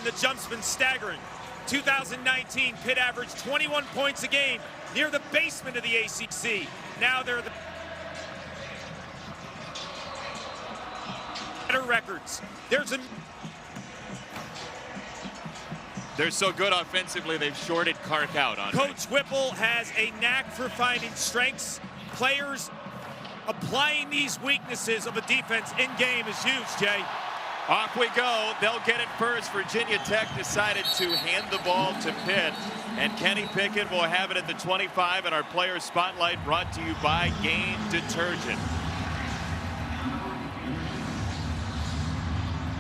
the jump's been staggering. 2019, Pitt averaged 21 points a game, near the basement of the ACC. Now they're the better records. They're so good offensively, they've shorted Kark out on Coach Whipple has a knack for finding strengths. Players applying these weaknesses of a defense in game is huge, Jay. Off we go. They'll get it first. Virginia Tech decided to hand the ball to Pitt, and Kenny Pickett will have it at the 25, and our player spotlight brought to you by Gain Detergent.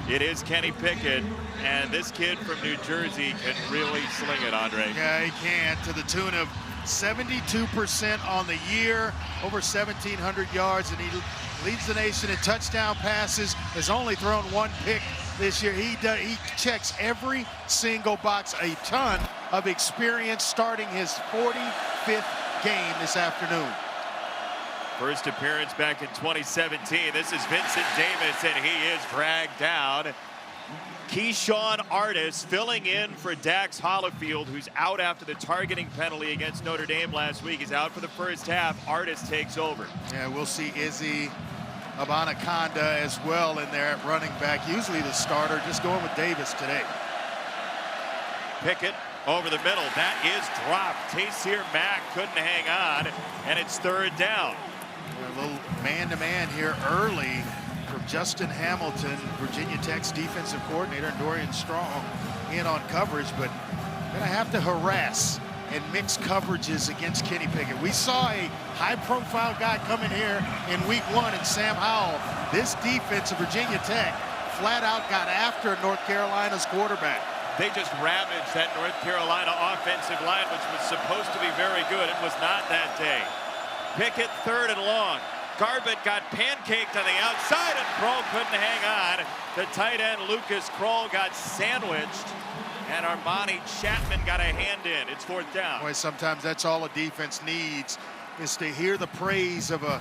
It is Kenny Pickett, and this kid from New Jersey can really sling it, Andre. Yeah, he can, to the tune of 72% on the year, over 1,700 yards, and he leads the nation in touchdown passes, has only thrown one pick this year. He checks every single box, a ton of experience, starting his 45th game this afternoon. First appearance back in 2017. This is Vincent Davis, and he is dragged down. Keyshawn Artis filling in for Dax Hollifield, who's out after the targeting penalty against Notre Dame last week. He's out for the first half. Artis takes over. Yeah, we'll see Israel Abanikanda as well in there at running back. Usually the starter, just going with Davis today. Pickett over the middle. That is dropped. Taysir Mack couldn't hang on, and it's third down. A little man-to-man here early from Justin Hamilton, Virginia Tech's defensive coordinator, and Dorian Strong in on coverage, but gonna have to harass and mix coverages against Kenny Pickett. We saw a high-profile guy come in here in week 1 in Sam Howell. This defense of Virginia Tech flat out got after North Carolina's quarterback. They just ravaged that North Carolina offensive line, which was supposed to be very good. It was not that day. Pickett third and long. Garbutt got pancaked on the outside, and Kroll couldn't hang on. The tight end, Lucas Kroll, got sandwiched, and Armani Chapman got a hand in. It's fourth down. Boy, sometimes that's all a defense needs, is to hear the praise of a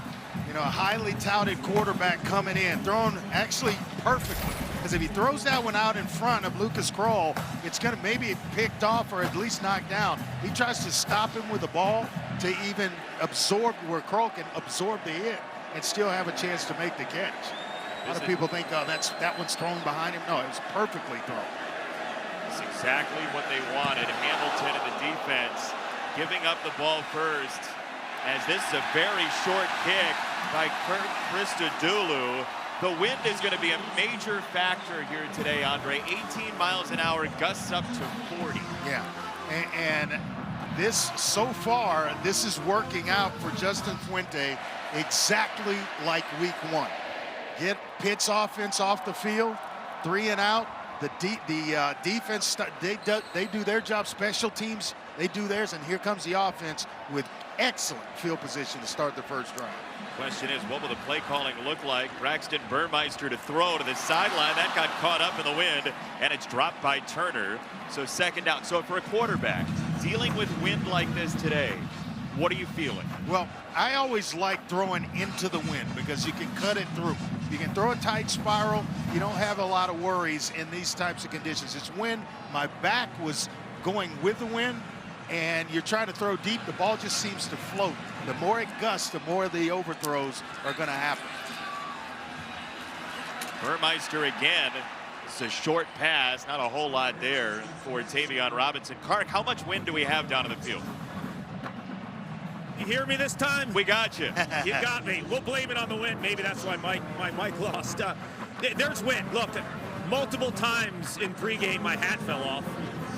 highly touted quarterback coming in, throwing actually perfectly. Because if he throws that one out in front of Lucas Kroll, it's going to maybe be picked off or at least knocked down. He tries to stop him with the ball to even absorb, where Kroll can absorb the hit and still have a chance to make the catch. A lot of people think, oh, that one's thrown behind him. No, it was perfectly thrown. That's exactly what they wanted. Hamilton and the defense giving up the ball first, as this is a very short kick by Kurt Christodoulou. The wind is going to be a major factor here today, Andre. 18 miles an hour, gusts up to 40. Yeah, and this, so far, this is working out for Justin Fuente exactly like week 1. Get Pitt's offense off the field, 3 and out. The defense, they do their job. Special teams, they do theirs, and here comes the offense with excellent field position to start the first drive. Question is, what will the play calling look like? Braxton Burmeister to throw to the sideline. That got caught up in the wind, and it's dropped by Turner. So second down. So for a quarterback dealing with wind like this today, what are you feeling? Well, I always like throwing into the wind because you can cut it through. You can throw a tight spiral. You don't have a lot of worries in these types of conditions. It's when my back was going with the wind, and you're trying to throw deep, the ball just seems to float. The more it gusts, the more the overthrows are going to happen. Burmeister again. It's a short pass, not a whole lot there for Tavion Robinson. Kark, how much wind do we have down in the field? You hear me this time? We got you. You got me. We'll blame it on the wind. Maybe that's why my mic lost. There's wind. Look, multiple times in pregame my hat fell off.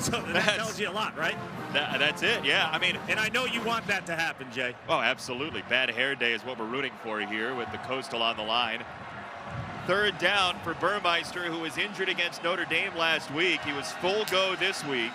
So that tells you a lot, right? That's it, yeah. I mean, and I know you want that to happen, Jay. Oh, absolutely. Bad hair day is what we're rooting for here with the Coastal on the line. Third down for Burmeister, who was injured against Notre Dame last week. He was full go this week,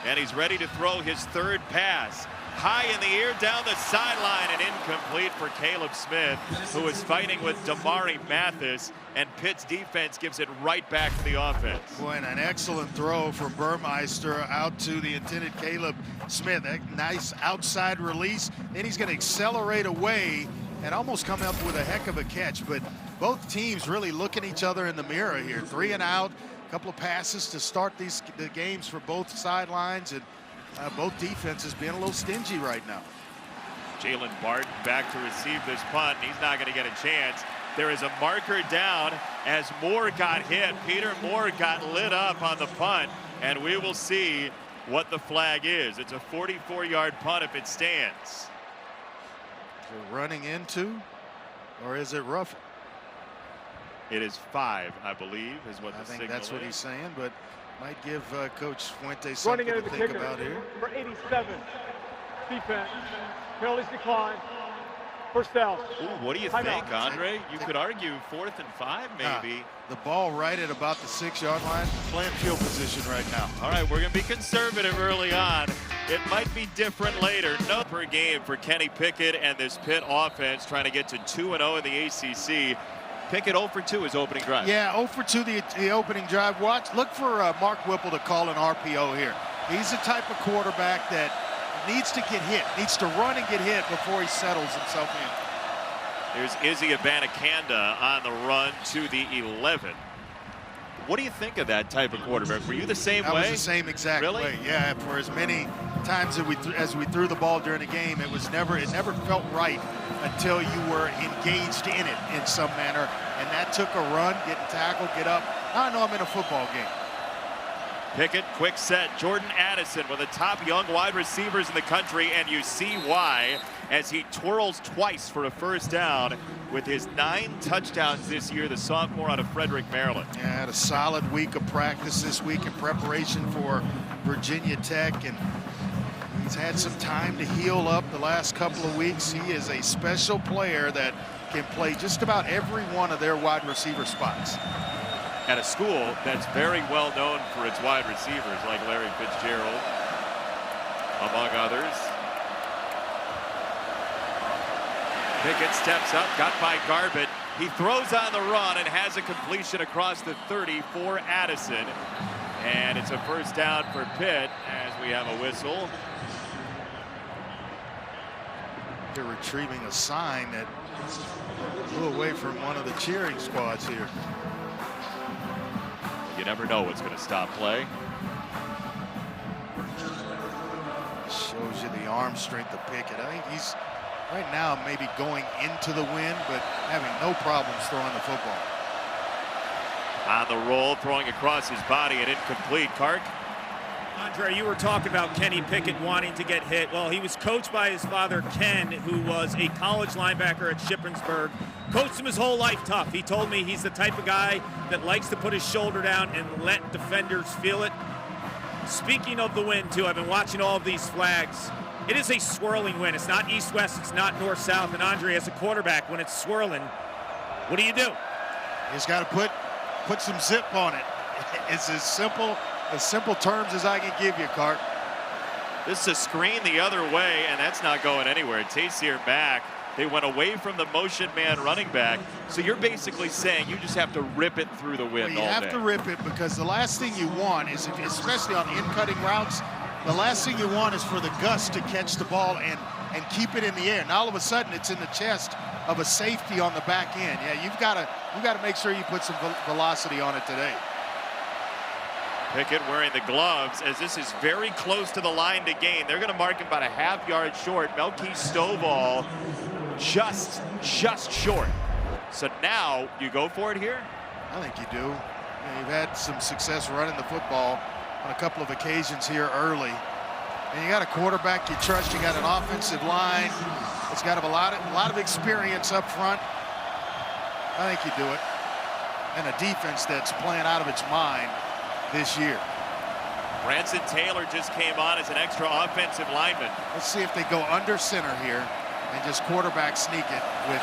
and he's ready to throw his third pass. High in the air, down the sideline, and incomplete for Caleb Smith, who is fighting with Damari Mathis, and Pitt's defense gives it right back to the offense. Boy, and an excellent throw from Burmeister out to the intended Caleb Smith. A nice outside release. Then he's going to accelerate away and almost come up with a heck of a catch. But both teams really look at each other in the mirror here. 3 and out. couple of passes to start the games for both sidelines, and both defenses being a little stingy right now. Jalen Barton back to receive this punt. He's not going to get a chance. There is a marker down as Moore got hit. Peter Moore got lit up on the punt, and we will see what the flag is. It's a 44-yard punt if it stands. Is it running into, or is it roughing? It is 5, I believe, is what the signal is. I think that's what he's saying, but might give Coach Fuentes something to think about here. For 87, defense, penalties decline, first down. Ooh, what do you think, Andre? You could argue 4th and 5, maybe. The ball right at about the 6-yard line, playing field position right now. All right, we're going to be conservative early on. It might be different later. No per game for Kenny Pickett and this Pitt offense trying to get to 2-0 in the ACC. Pickett 0 for 2 his opening drive. Yeah, 0 for 2 the opening drive. Look for Mark Whipple to call an RPO here. He's the type of quarterback that needs to get hit, needs to run and get hit before he settles himself in. There's Israel Abanikanda on the run to the 11. What do you think of that type of quarterback? Were you the same way? I was the same exact way. Yeah, for as many times as we threw the ball during the game, it never felt right until you were engaged in it in some manner, and that took a run, getting tackled, get up. Now I know I'm in a football game. Pickett, quick set. Jordan Addison, one of the top young wide receivers in the country, and you see why as he twirls twice for a first down with his 9 touchdowns this year, the sophomore out of Frederick, Maryland. Yeah, had a solid week of practice this week in preparation for Virginia Tech, and he's had some time to heal up the last couple of weeks. He is a special player that can play just about every one of their wide receiver spots. At a school that's very well known for its wide receivers, like Larry Fitzgerald, among others. Pickett steps up, got by Garbett. He throws on the run and has a completion across the 30 for Addison. And it's a first down for Pitt as we have a whistle. They're retrieving a sign that blew away from one of the cheering squads here. You never know what's going to stop play. Shows you the arm strength of Pickett. I think he's right now maybe going into the wind, but having no problems throwing the football. On the roll, throwing across his body and incomplete. Clark. Andre, you were talking about Kenny Pickett wanting to get hit. Well, he was coached by his father, Ken, who was a college linebacker at Shippensburg. Coached him his whole life tough. He told me he's the type of guy that likes to put his shoulder down and let defenders feel it. Speaking of the wind, too, I've been watching all of these flags. It is a swirling wind. It's not east-west. It's not north-south. And Andre, as a quarterback, when it's swirling, what do? He's got to put some zip on it. It's as simple terms as I can give you, Cart. This is a screen the other way, and that's not going anywhere. Tayseer back. They went away from the motion man running back. So you're basically saying you just have to rip it through the wind all day. You have to rip it because the last thing you want is, especially on in-cutting routes, the last thing you want is for the gust to catch the ball and keep it in the air. And all of a sudden, it's in the chest of a safety on the back end. Yeah, you've got to make sure you put some velocity on it today. Pickett wearing the gloves as this is very close to the line to gain. They're going to mark him about a half-yard short. Melky Stovall just short. So now you go for it here? I think you do. You've had some success running the football on a couple of occasions here early. And you got a quarterback you trust. You got an offensive line. It's got a lot of experience up front. I think you do it. And a defense that's playing out of its mind this year. Branson Taylor just came on as an extra offensive lineman. Let's see if they go under center here and just quarterback sneak it with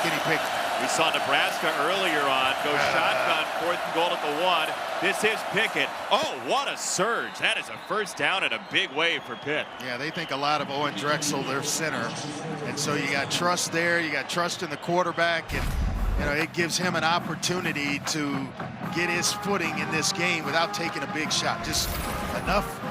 Kenny Pickett. We saw Nebraska earlier on go shotgun, 4th and goal at the 1. This is Pickett. Oh, what a surge. That is a first down in a big way for Pitt. Yeah, they think a lot of Owen Drexel, their center. And so you got trust there. You got trust in the quarterback. And, you know, it gives him an opportunity to get his footing in this game without taking a big shot. Just enough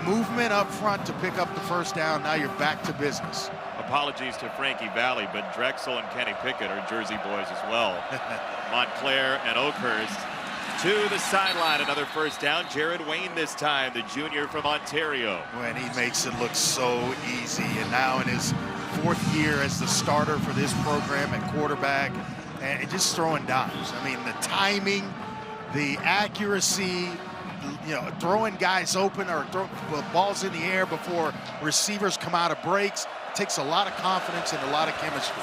movement up front to pick up the first down. Now you're back to business. Apologies to Frankie Valli, but Drexel and Kenny Pickett are Jersey boys as well. Montclair and Oakhurst. to the sideline. Another first down. Jared Wayne this time, the junior from Ontario. When he makes it look so easy, and now in his 4th year as the starter for this program at quarterback, and just throwing dimes. I mean, the timing, the accuracy, you know, throwing guys open or throw balls in the air before receivers come out of breaks. Takes a lot of confidence and a lot of chemistry.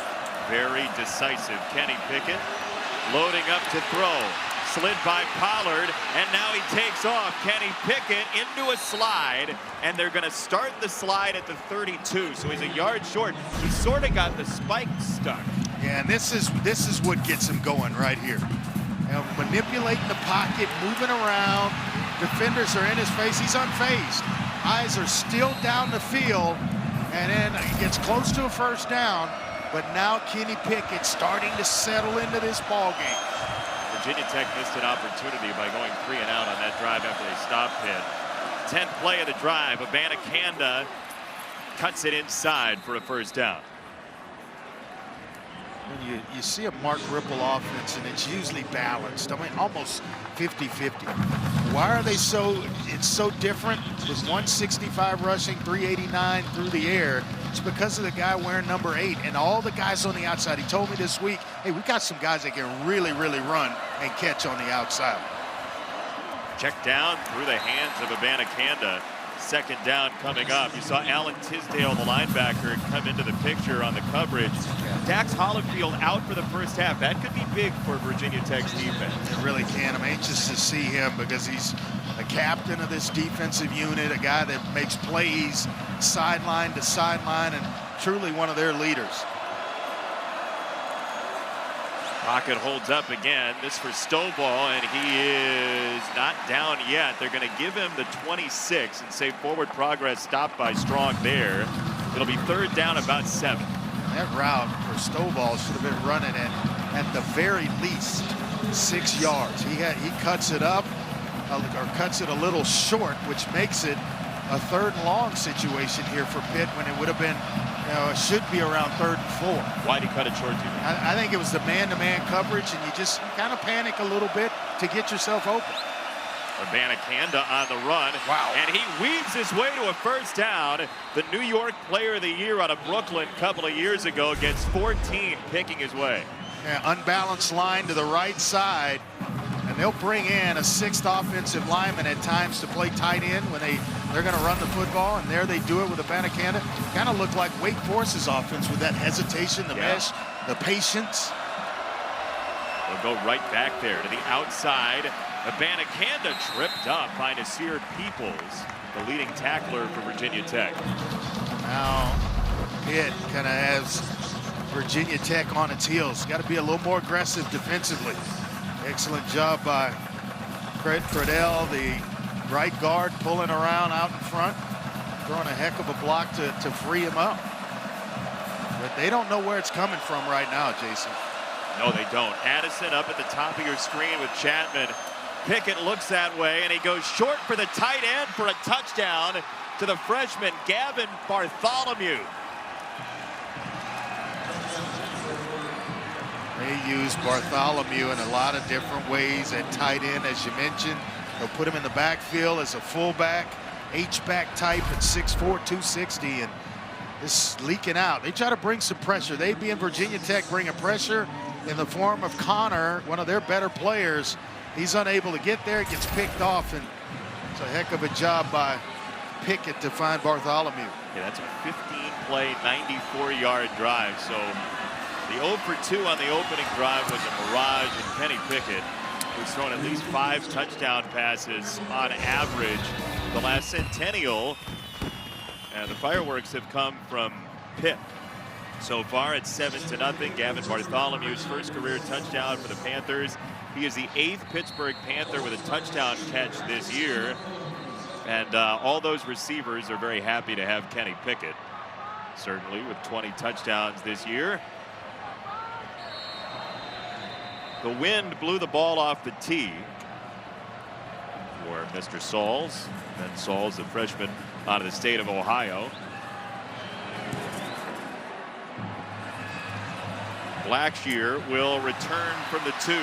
Very decisive. Kenny Pickett loading up to throw. Slid by Pollard, and now he takes off. Kenny Pickett into a slide, and they're going to start the slide at the 32, so he's a yard short. He sort of got the spike stuck. Yeah, and this is what gets him going right here. You know, manipulating the pocket, moving around. Defenders are in his face. He's unfazed. Eyes are still down the field, and then he gets close to a first down. But now Kenny Pickett starting to settle into this ball game. Virginia Tech missed an opportunity by going 3 and out on that drive after they stopped Pitt. 10th play of the drive. Abanikanda cuts it inside for a first down. When you see a Mark Ripple offense, and it's usually balanced. I mean, almost 50-50. Why are they it's so different with 165 rushing, 389 through the air? It's because of the guy wearing number 8 and all the guys on the outside. He told me this week, hey, we got some guys that can really, really run and catch on the outside. Check down through the hands of Abanikanda. Second down coming up. You saw Alan Tisdale, the linebacker, come into the picture on the coverage. Dax Hollifield out for the first half. That could be big for Virginia Tech's defense. It really can. I'm anxious to see him because he's a captain of this defensive unit, a guy that makes plays sideline to sideline, and truly one of their leaders. Pocket holds up again. This for Stovall, and he is not down yet. They're going to give him the 26 and say forward progress stopped by Strong there. It'll be 3rd down, about 7. That route for Stovall should have been running at the very least 6 yards. He cuts it up or cuts it a little short, which makes it a 3rd and long situation here for Pitt when it would have been, you know, it should be around 3rd and 4. Why'd he cut it short to you? I think it was the man-to-man coverage, and you just kind of panic a little bit to get yourself open. Abanikanda on the run. Wow. And he weaves his way to a first down. The New York Player of the Year out of Brooklyn a couple of years ago gets 14 picking his way. Yeah, unbalanced line to the right side. And they'll bring in a 6th offensive lineman at times to play tight end when they're going to run the football, and there they do it with Abanikanda. Kind of look like Wake Forest's offense with that hesitation, the mesh, the patience. They'll go right back there to the outside. Abanikanda tripped up by Nasir Peoples, the leading tackler for Virginia Tech. Now Pitt kind of has Virginia Tech on its heels. Got to be a little more aggressive defensively. Excellent job by Fred Cradell, the right guard, pulling around out in front, throwing a heck of a block to free him up. But they don't know where it's coming from right now, Jason. No, they don't. Addison up at the top of your screen with Chapman. Pickett looks that way, and he goes short for the tight end for a touchdown to the freshman, Gavin Bartholomew. They use Bartholomew in a lot of different ways at tight end, as you mentioned. They'll put him in the backfield as a fullback, H-back type at 6'4", 260, and this leaking out. They try to bring some pressure. They, being Virginia Tech, bring a pressure in the form of Connor, one of their better players. He's unable to get there, gets picked off, and it's a heck of a job by Pickett to find Bartholomew. Yeah, that's a 15-play, 94-yard drive, so the 0 for 2 on the opening drive was a mirage, and Kenny Pickett, who's thrown at least 5 touchdown passes on average the last centennial. And the fireworks have come from Pitt. So far, it's 7-0. Gavin Bartholomew's first career touchdown for the Panthers. He is the 8th Pittsburgh Panther with a touchdown catch this year. And all those receivers are very happy to have Kenny Pickett, certainly with 20 touchdowns this year. The wind blew the ball off the tee for Mr. Sauls. And Sauls, the freshman out of the state of Ohio. Blackshear will return from the 2.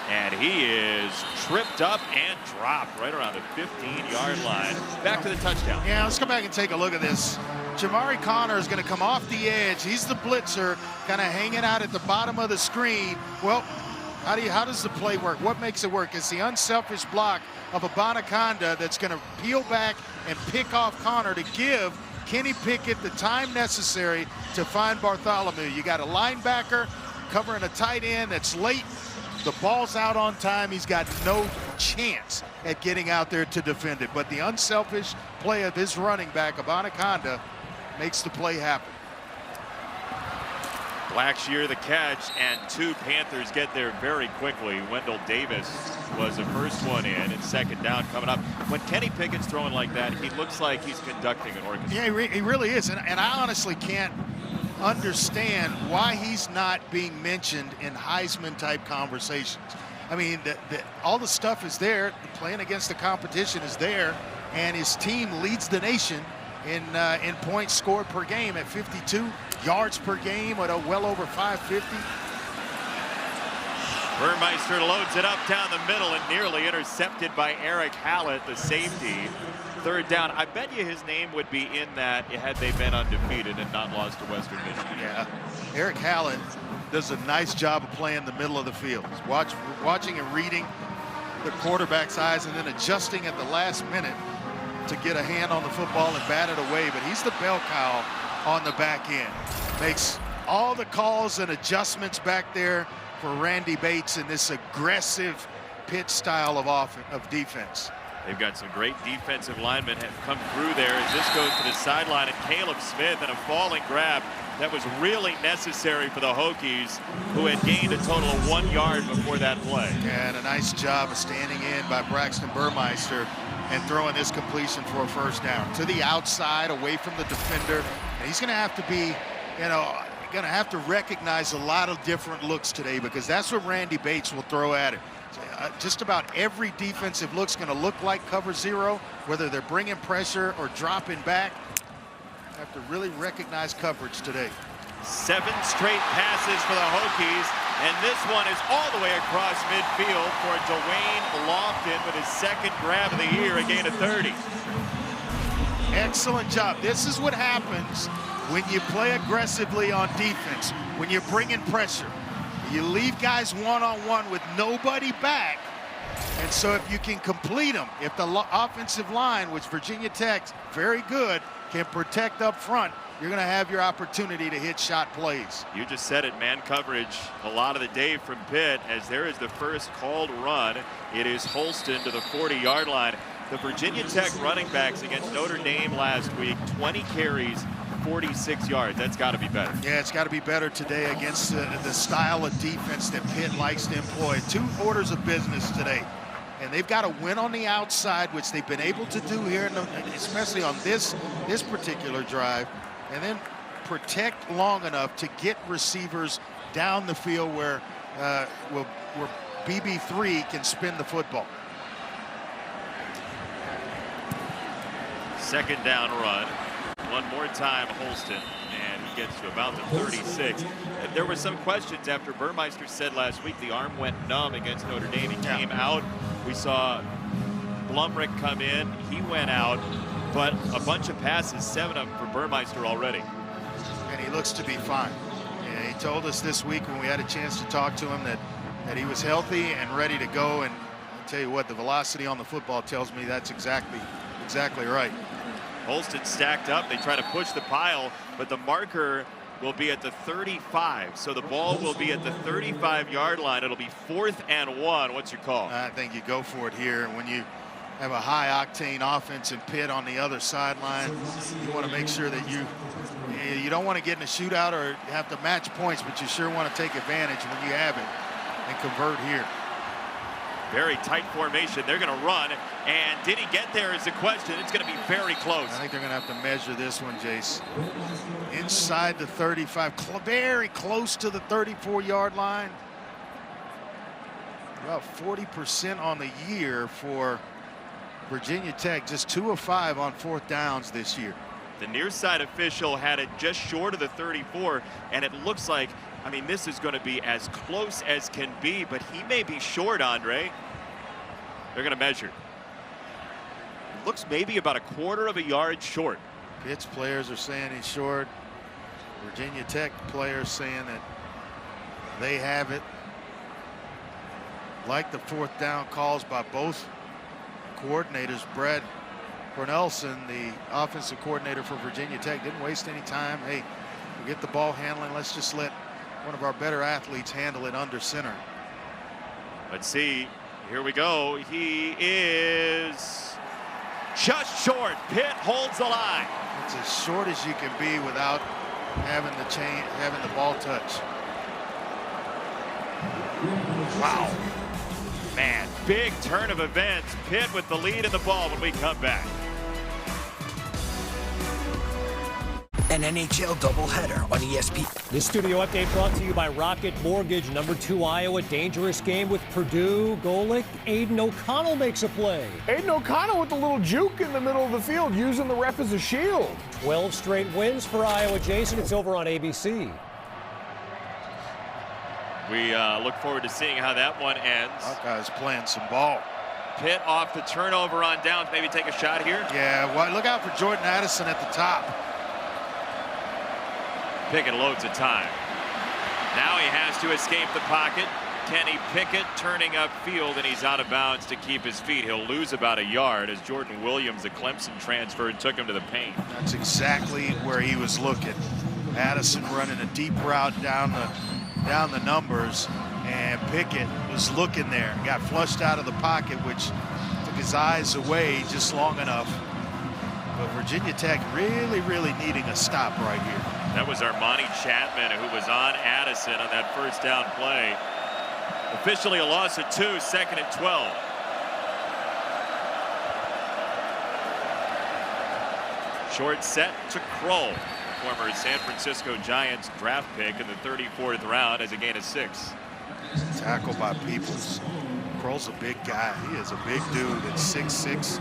And he is tripped up and dropped right around the 15-yard line. Back to the touchdown. Yeah, let's go back and take a look at this. Jamari Connor is going to come off the edge. He's the blitzer, kind of hanging out at the bottom of the screen. Well, how does the play work? What makes it work? It's the unselfish block of Abanikanda that's going to peel back and pick off Connor to give Kenny Pickett the time necessary to find Bartholomew. You got a linebacker covering a tight end that's late. The ball's out on time. He's got no chance at getting out there to defend it. But the unselfish play of his running back, Abanikanda, makes the play happen. Blackshear the catch, and 2 Panthers get there very quickly. Wendell Davis was the first one in, and second down coming up. When Kenny Pickett's throwing like that, he looks like he's conducting an orchestra. Yeah, he really is. And I honestly can't understand why he's not being mentioned in Heisman-type conversations. I mean, all the stuff is there. Playing against the competition is there, and his team leads the nation in points scored per game at 52 yards per game at well over 550. Burmeister loads it up down the middle and nearly intercepted by Eric Hallett, the safety. Third down. I bet you his name would be in that had they been undefeated and not lost to Western Michigan. Yeah, Eric Hallett does a nice job of playing the middle of the field. Watching and reading the quarterback's eyes and then adjusting at the last minute to get a hand on the football and bat it away. But he's the bell cow on the back end. Makes all the calls and adjustments back there for Randy Bates in this aggressive Pitt style of defense. They've got some great defensive linemen have come through there as this goes to the sideline, and Caleb Smith and a falling grab that was really necessary for the Hokies, who had gained a total of 1 yard before that play. Yeah, and a nice job of standing in by Braxton Burmeister and throwing this completion for a first down to the outside, away from the defender. And he's going to have to be, going to have to recognize a lot of different looks today, because that's what Randy Bates will throw at him. Just about every defensive look's going to look like cover zero, whether they're bringing pressure or dropping back. Have to really recognize coverage today. 7 straight passes for the Hokies, and this one is all the way across midfield for Dwayne Lofton with his second grab of the year, a gain of 30. Excellent job. This is what happens when you play aggressively on defense, when you're bringing pressure. You leave guys one-on-one with nobody back, and so if you can complete them, if the offensive line, which Virginia Tech's very good, can protect up front, you're going to have your opportunity to hit shot plays. You just said it, man coverage a lot of the day from Pitt, as there is the first called run. It is Holston to the 40-yard line. The Virginia Tech running backs against Notre Dame last week, 20 carries, 46 yards. That's got to be better. Yeah, it's got to be better today against the style of defense that Pitt likes to employ. 2 orders of business today. And they've got to win on the outside, which they've been able to do here, especially on this particular drive, and then protect long enough to get receivers down the field where BB3 can spin the football. Second down run. One more time, Holston, and he gets to about the 36. There were some questions after Burmeister said last week the arm went numb against Notre Dame. He came out. We saw Blumrick come in. He went out, but a bunch of passes, 7 of them for Burmeister already. And he looks to be fine. Yeah, he told us this week when we had a chance to talk to him that he was healthy and ready to go. And I'll tell you what, the velocity on the football tells me that's exactly right. Holston stacked up. They try to push the pile, but the marker will be at the 35. So the ball will be at the 35-yard line. It'll be 4th and 1. What's your call? I think you go for it here. When you have a high-octane offense and Pitt on the other sideline, you want to make sure that you don't want to get in a shootout or have to match points, but you sure want to take advantage when you have it and convert here. Very tight formation. They're going to run, and did he get there is the question. It's going to be very close. I think they're going to have to measure this one, Jace. Inside the 35, very close to the 34-yard line. About 40% on the year for Virginia Tech, just 2 of 5 on 4th downs this year. The near side official had it just short of the 34, and it looks like I mean, this is going to be as close as can be, but he may be short, Andre. They're going to measure. It looks maybe about a quarter of a yard short. Pitt's players are saying he's short. Virginia Tech players saying that they have it. Like the fourth down calls by both coordinators. Brad Cornelson, the offensive coordinator for Virginia Tech, didn't waste any time. Hey, we get the ball handling. Let's just let one of our better athletes handle it under center. Let's see. Here we go. He is just short. Pitt holds the line. It's as short as you can be without having the ball touch. Wow. Man, big turn of events. Pitt with the lead in the ball when we come back. An NHL doubleheader on ESPN. This studio update brought to you by Rocket Mortgage. #2 Iowa, dangerous game with Purdue. Golick, Aiden O'Connell makes a play. Aiden O'Connell with a little juke in the middle of the field, using the ref as a shield. 12 straight wins for Iowa. Jason, it's over on ABC. We look forward to seeing how that one ends. Hawkeyes playing some ball. Pitt off the turnover on downs. Maybe take a shot here. Yeah, well, look out for Jordan Addison at the top. Pickett loads of time. Now he has to escape the pocket. Kenny Pickett turning upfield, and he's out of bounds to keep his feet. He'll lose about a yard as Jordan Williams, the Clemson transfer, took him to the paint. That's exactly where he was looking. Addison running a deep route down the numbers, and Pickett was looking there. Got flushed out of the pocket, which took his eyes away just long enough. But Virginia Tech really needing a stop right here. That was Armani Chapman, who was on Addison on that first down play. Officially a loss of 2, 2nd and 12. Short set to Kroll, former San Francisco Giants draft pick in the 34th round, as a gain of 6. Tackle by Peoples. Kroll's a big guy. He is a big dude at 6'6",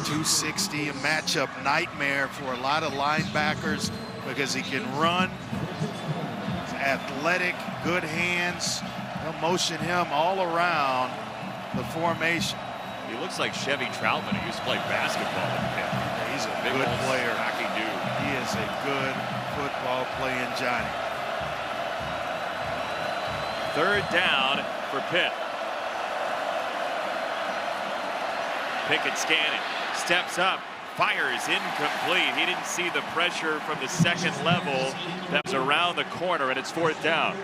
260. A matchup nightmare for a lot of linebackers because he can run. He's athletic, good hands. They'll motion him all around the formation. He looks like Chevy Troutman, who used to play basketball in Pitt. Yeah, he's a Big good old player. stocky dude. He is a good football playing Johnny. 3rd down for Pitt. Pickett scanning, steps up, fires incomplete. He didn't see the pressure from the second level that was around the corner, and it's 4th down.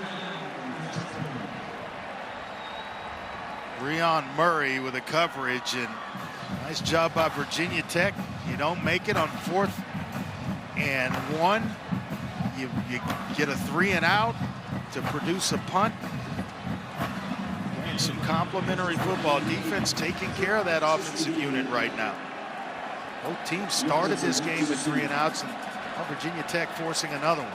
Rion Murray with a coverage, and nice job by Virginia Tech. You don't make it on 4th and 1. You get a 3 and out to produce a punt. And some complimentary football. Defense taking care of that offensive unit right now. Both teams started this game with 3 and outs, and Virginia Tech forcing another one.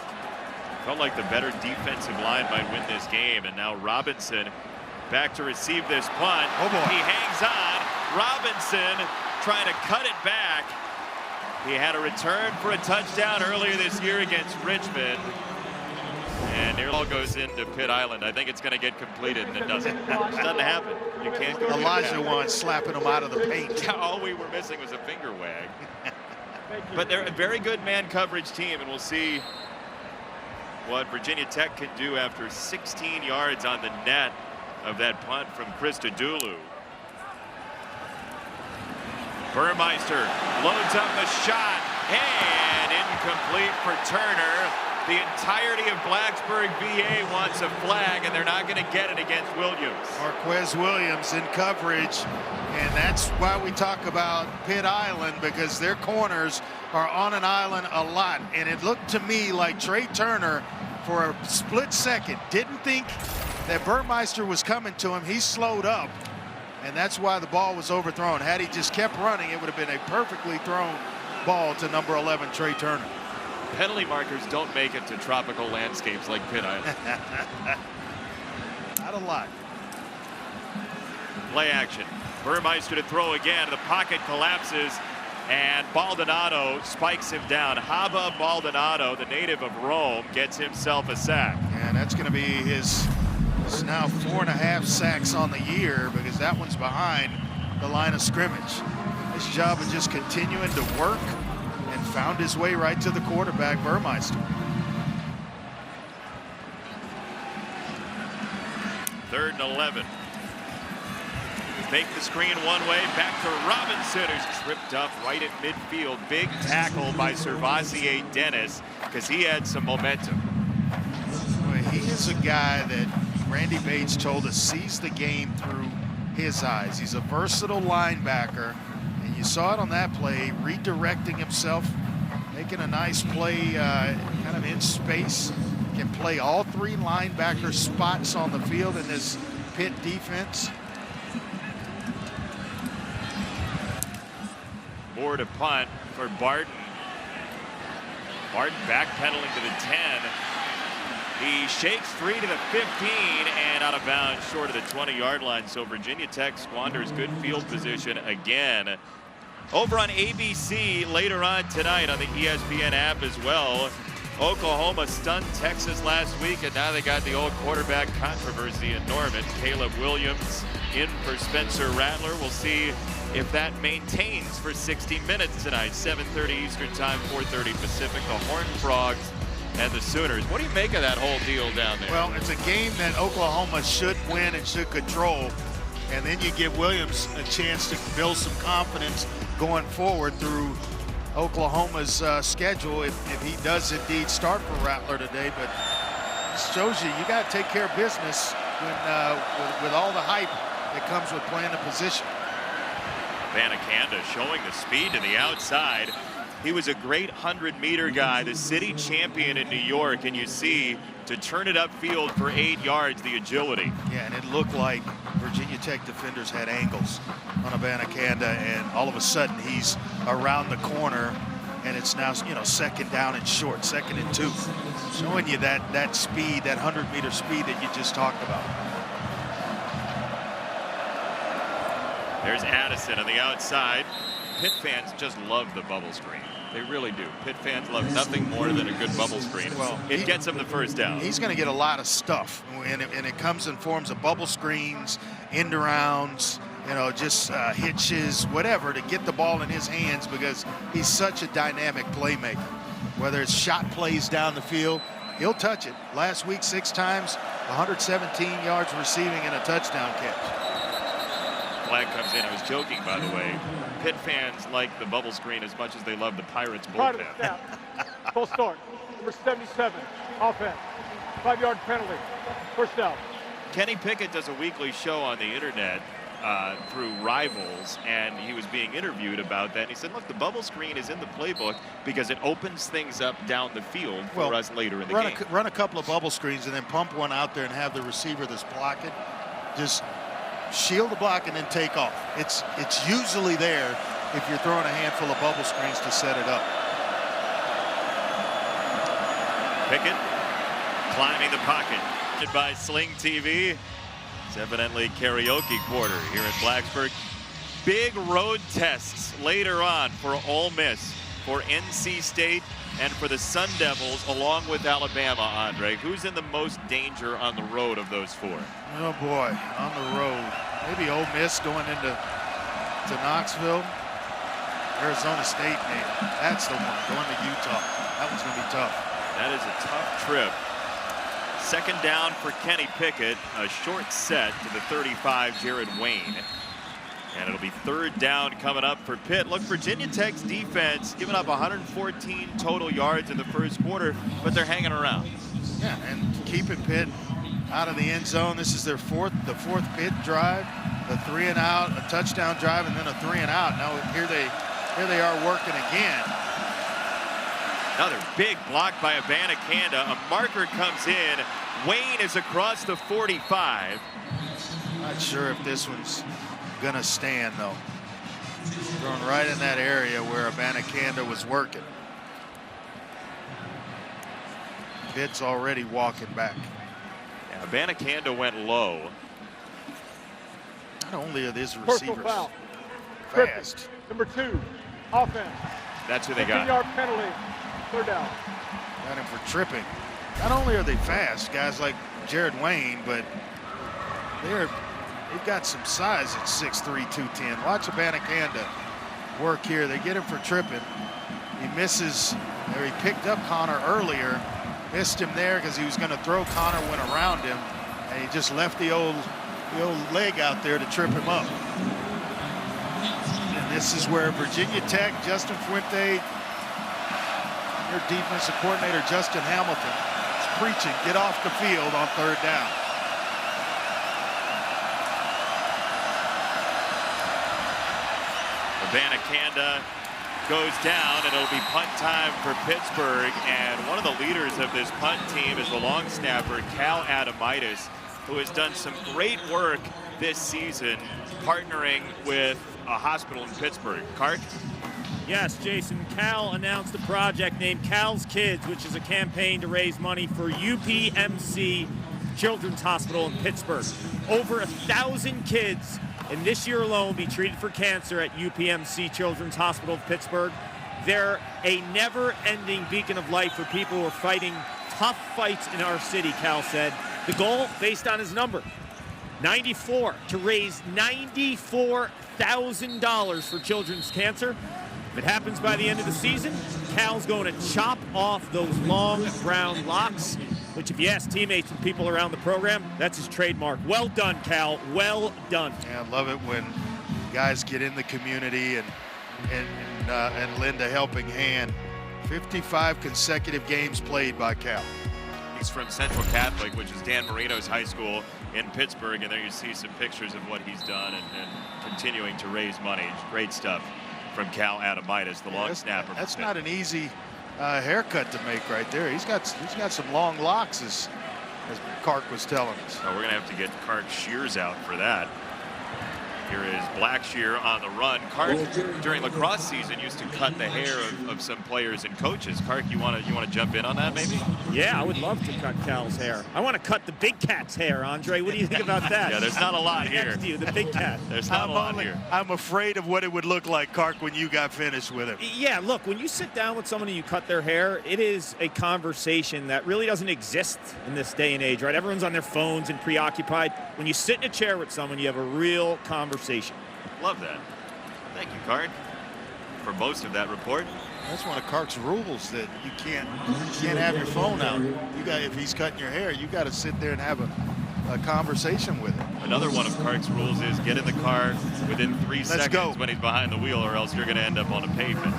Felt like the better defensive line might win this game, and now Robinson back to receive this punt. Oh boy. He hangs on. Robinson trying to cut it back. He had a return for a touchdown earlier this year against Richmond. And it all goes into Pitt Island. I think it's going to get completed, and it doesn't. It just doesn't happen. You can't go. Elijah wants slapping him out of the paint. All we were missing was a finger wag. But they're a very good man coverage team, and we'll see what Virginia Tech can do after 16 yards on the net of that punt from Christodoulou. Burmeister loads up a shot, and incomplete for Turner. The entirety of Blacksburg VA wants a flag, and they're not going to get it against Williams. Marquez Williams in coverage, and that's why we talk about Pitt Island, because their corners are on an island a lot. And it looked to me like Trey Turner, for a split second, didn't think that Burmeister was coming to him. He slowed up, and that's why the ball was overthrown. Had he just kept running, it would have been a perfectly thrown ball to number 11, Trey Turner. Penalty markers don't make it to tropical landscapes like Pitt Island. Not a lot. Play action. Burmeister to throw again. The pocket collapses, And Baldonado spikes him down. Haba Baldonado, the native of Rome, gets himself a sack. And that's going to be his now 4.5 sacks on the year, because that one's behind the line of scrimmage. His job of just continuing to work, and found his way right to the quarterback, Burmeister. Third and 11. Fake the screen one way, back to Robinson, who's tripped up right at midfield. Big tackle by Servassier Dennis, because he had some momentum. Boy, he is a guy that Randy Bates told us sees the game through his eyes. He's a versatile linebacker, and you saw it on that play, redirecting himself, making a nice play kind of in space. Can play all 3 linebacker spots on the field in this Pitt defense. More to punt for Barton. Barton backpedaling to the 10. He shakes free to the 15 and out of bounds short of the 20-yard line. So Virginia Tech squanders good field position again. Over on ABC later on tonight on the ESPN app as well. Oklahoma stunned Texas last week, and now they got the old quarterback controversy in Norman. Caleb Williams in for Spencer Rattler. We'll see if that maintains for 60 minutes tonight. 7:30 Eastern Time, 4:30 Pacific. The Horned Frogs and the Sooners. What do you make of that whole deal down there? Well, it's a game that Oklahoma should win and should control, and then you give Williams a chance to build some confidence going forward through Oklahoma's schedule if he does indeed start for Rattler today. But this shows you got to take care of business when with all the hype that comes with playing the position. Abanikanda showing the speed to the outside. He was a great 100-meter guy, the city champion in New York, and you see, to turn it upfield for 8 yards, the agility. Yeah, and it looked like Virginia Tech defenders had angles on Abanikanda, and all of a sudden he's around the corner, and it's now, second down and short, 2nd and 2. Showing you that speed, that 100-meter speed that you just talked about. There's Addison on the outside. Pitt fans just love the bubble screen. They really do. Pitt fans love nothing more than a good bubble screen. Well, it gets them the first down. He's going to get a lot of stuff, and it comes in forms of bubble screens, end arounds, just hitches, whatever, to get the ball in his hands, because he's such a dynamic playmaker. Whether it's shot plays down the field, he'll touch it. Last week, 6 times, 117 yards receiving and a touchdown catch. Flag comes in. I was joking, by the way. Pitt fans like the bubble screen as much as they love the Pirates bullpen. Full start. Number 77, offense. 5-yard penalty. First down. Kenny Pickett does a weekly show on the internet through Rivals, and he was being interviewed about that. And he said, look, the bubble screen is in the playbook because it opens things up down the field for us later in the game. Run a couple of bubble screens and then pump one out there and have the receiver that's blocking just shield the block and then take off. It's usually there if you're throwing a handful of bubble screens to set it up. Pickett climbing the pocket by Sling TV. It's evidently karaoke quarter here at Blacksburg. Big road tests later on for Ole Miss, for NC State, and for the Sun Devils, along with Alabama. Andre, who's in the most danger on the road of those 4? Oh boy, on the road. Maybe Ole Miss going into Knoxville. Arizona State, maybe. That's the one, going to Utah. That one's going to be tough. That is a tough trip. 2nd down for Kenny Pickett. A short set to the 35, Jared Wayne. And it'll be 3rd down coming up for Pitt. Look, Virginia Tech's defense giving up 114 total yards in the first quarter, but they're hanging around. Yeah, and keeping Pitt out of the end zone. This is their fourth Pitt drive, a 3-and-out, a touchdown drive, and then a 3-and-out. Now here they are working again. Another big block by Abanikanda. A marker comes in. Wayne is across the 45. Not sure if this one's gonna stand though. Thrown right in that area where Abanikanda was working. Pitt's already walking back. Yeah, Abanikanda went low. Not only are these receivers fast. Number 2, Offense. That's who they 15 got. yard penalty. Third down. Got him for tripping. Not only are they fast, guys like Jared Wayne, but they've got some size at 6'3", 210. Watch Abanikanda work here. They get him for tripping. He misses, or he picked up Connor earlier, missed him there because he was going to throw. Connor went around him, and he just left the old leg out there to trip him up. And this is where Virginia Tech, Justin Fuente, their defensive coordinator, Justin Hamilton, is preaching, get off the field on third down. Abanikanda goes down, and it'll be punt time for Pittsburgh. And one of the leaders of this punt team is the long snapper, Cal Adamitis, who has done some great work this season partnering with a hospital in Pittsburgh. Kark? Yes, Jason, Cal announced a project named Cal's Kids, which is a campaign to raise money for UPMC Children's Hospital in Pittsburgh. Over 1,000 kids in this year alone will be treated for cancer at UPMC Children's Hospital of Pittsburgh. They're a never-ending beacon of light for people who are fighting tough fights in our city, Cal said. The goal, based on his number, 94, to raise $94,000 for children's cancer. If it happens by the end of the season, Cal's going to chop off those long brown locks, which if you ask teammates and people around the program, that's his trademark. Well done, Cal. Well done. Yeah, I love it when guys get in the community and lend a helping hand. 55 consecutive games played by Cal. He's from Central Catholic, which is Dan Marino's high school in Pittsburgh, and there you see some pictures of what he's done and continuing to raise money. Great stuff from Cal Adamitis, the long snapper. That's not an easy haircut to make right there. He's got some long locks, as Kark was telling us. Oh, we're gonna have to get Kark shears out for that. Here is Blackshear on the run. Kark, during lacrosse season, used to cut the hair of some players and coaches. Kark, you want to jump in on that, maybe? Yeah, I would love to cut Cal's hair. I want to cut the big cat's hair, Andre. What do you think about that? Yeah, there's not a lot here. Next to you, the big cat. There's not a lot here. I'm afraid of what it would look like, Kark, when you got finished with him. Yeah, look, when you sit down with someone and you cut their hair, it is a conversation that really doesn't exist in this day and age, right? Everyone's on their phones and preoccupied. When you sit in a chair with someone, you have a real conversation. Love that. Thank you, Kark, for most of that report. That's one of Kark's rules, that you can't have your phone out. If he's cutting your hair, you got to sit there and have a conversation with him. Another one of Kark's rules is get in the car within 3 seconds when he's behind the wheel, or else you're going to end up on a pavement.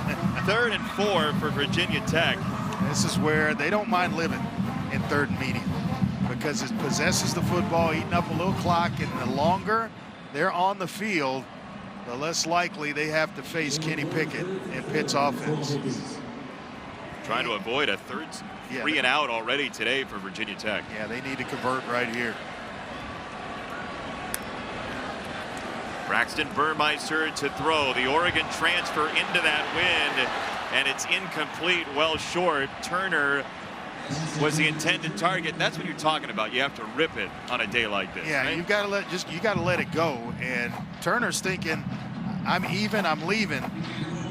3rd and 4 for Virginia Tech. This is where they don't mind living in 3rd and medium, because it possesses the football, eating up a little clock, and the longer they're on the field, the less likely they have to face Kenny Pickett and Pitt's offense. Trying to avoid a 3 and out already today for Virginia Tech. Yeah, they need to convert right here. Braxton Burmeister to throw. The Oregon transfer into that wind, and it's incomplete, well short. Turner was the intended target. That's what you're talking about. You have to rip it on a day like this. Yeah, right? you got to let it go. And Turner's thinking, I'm even, I'm leaving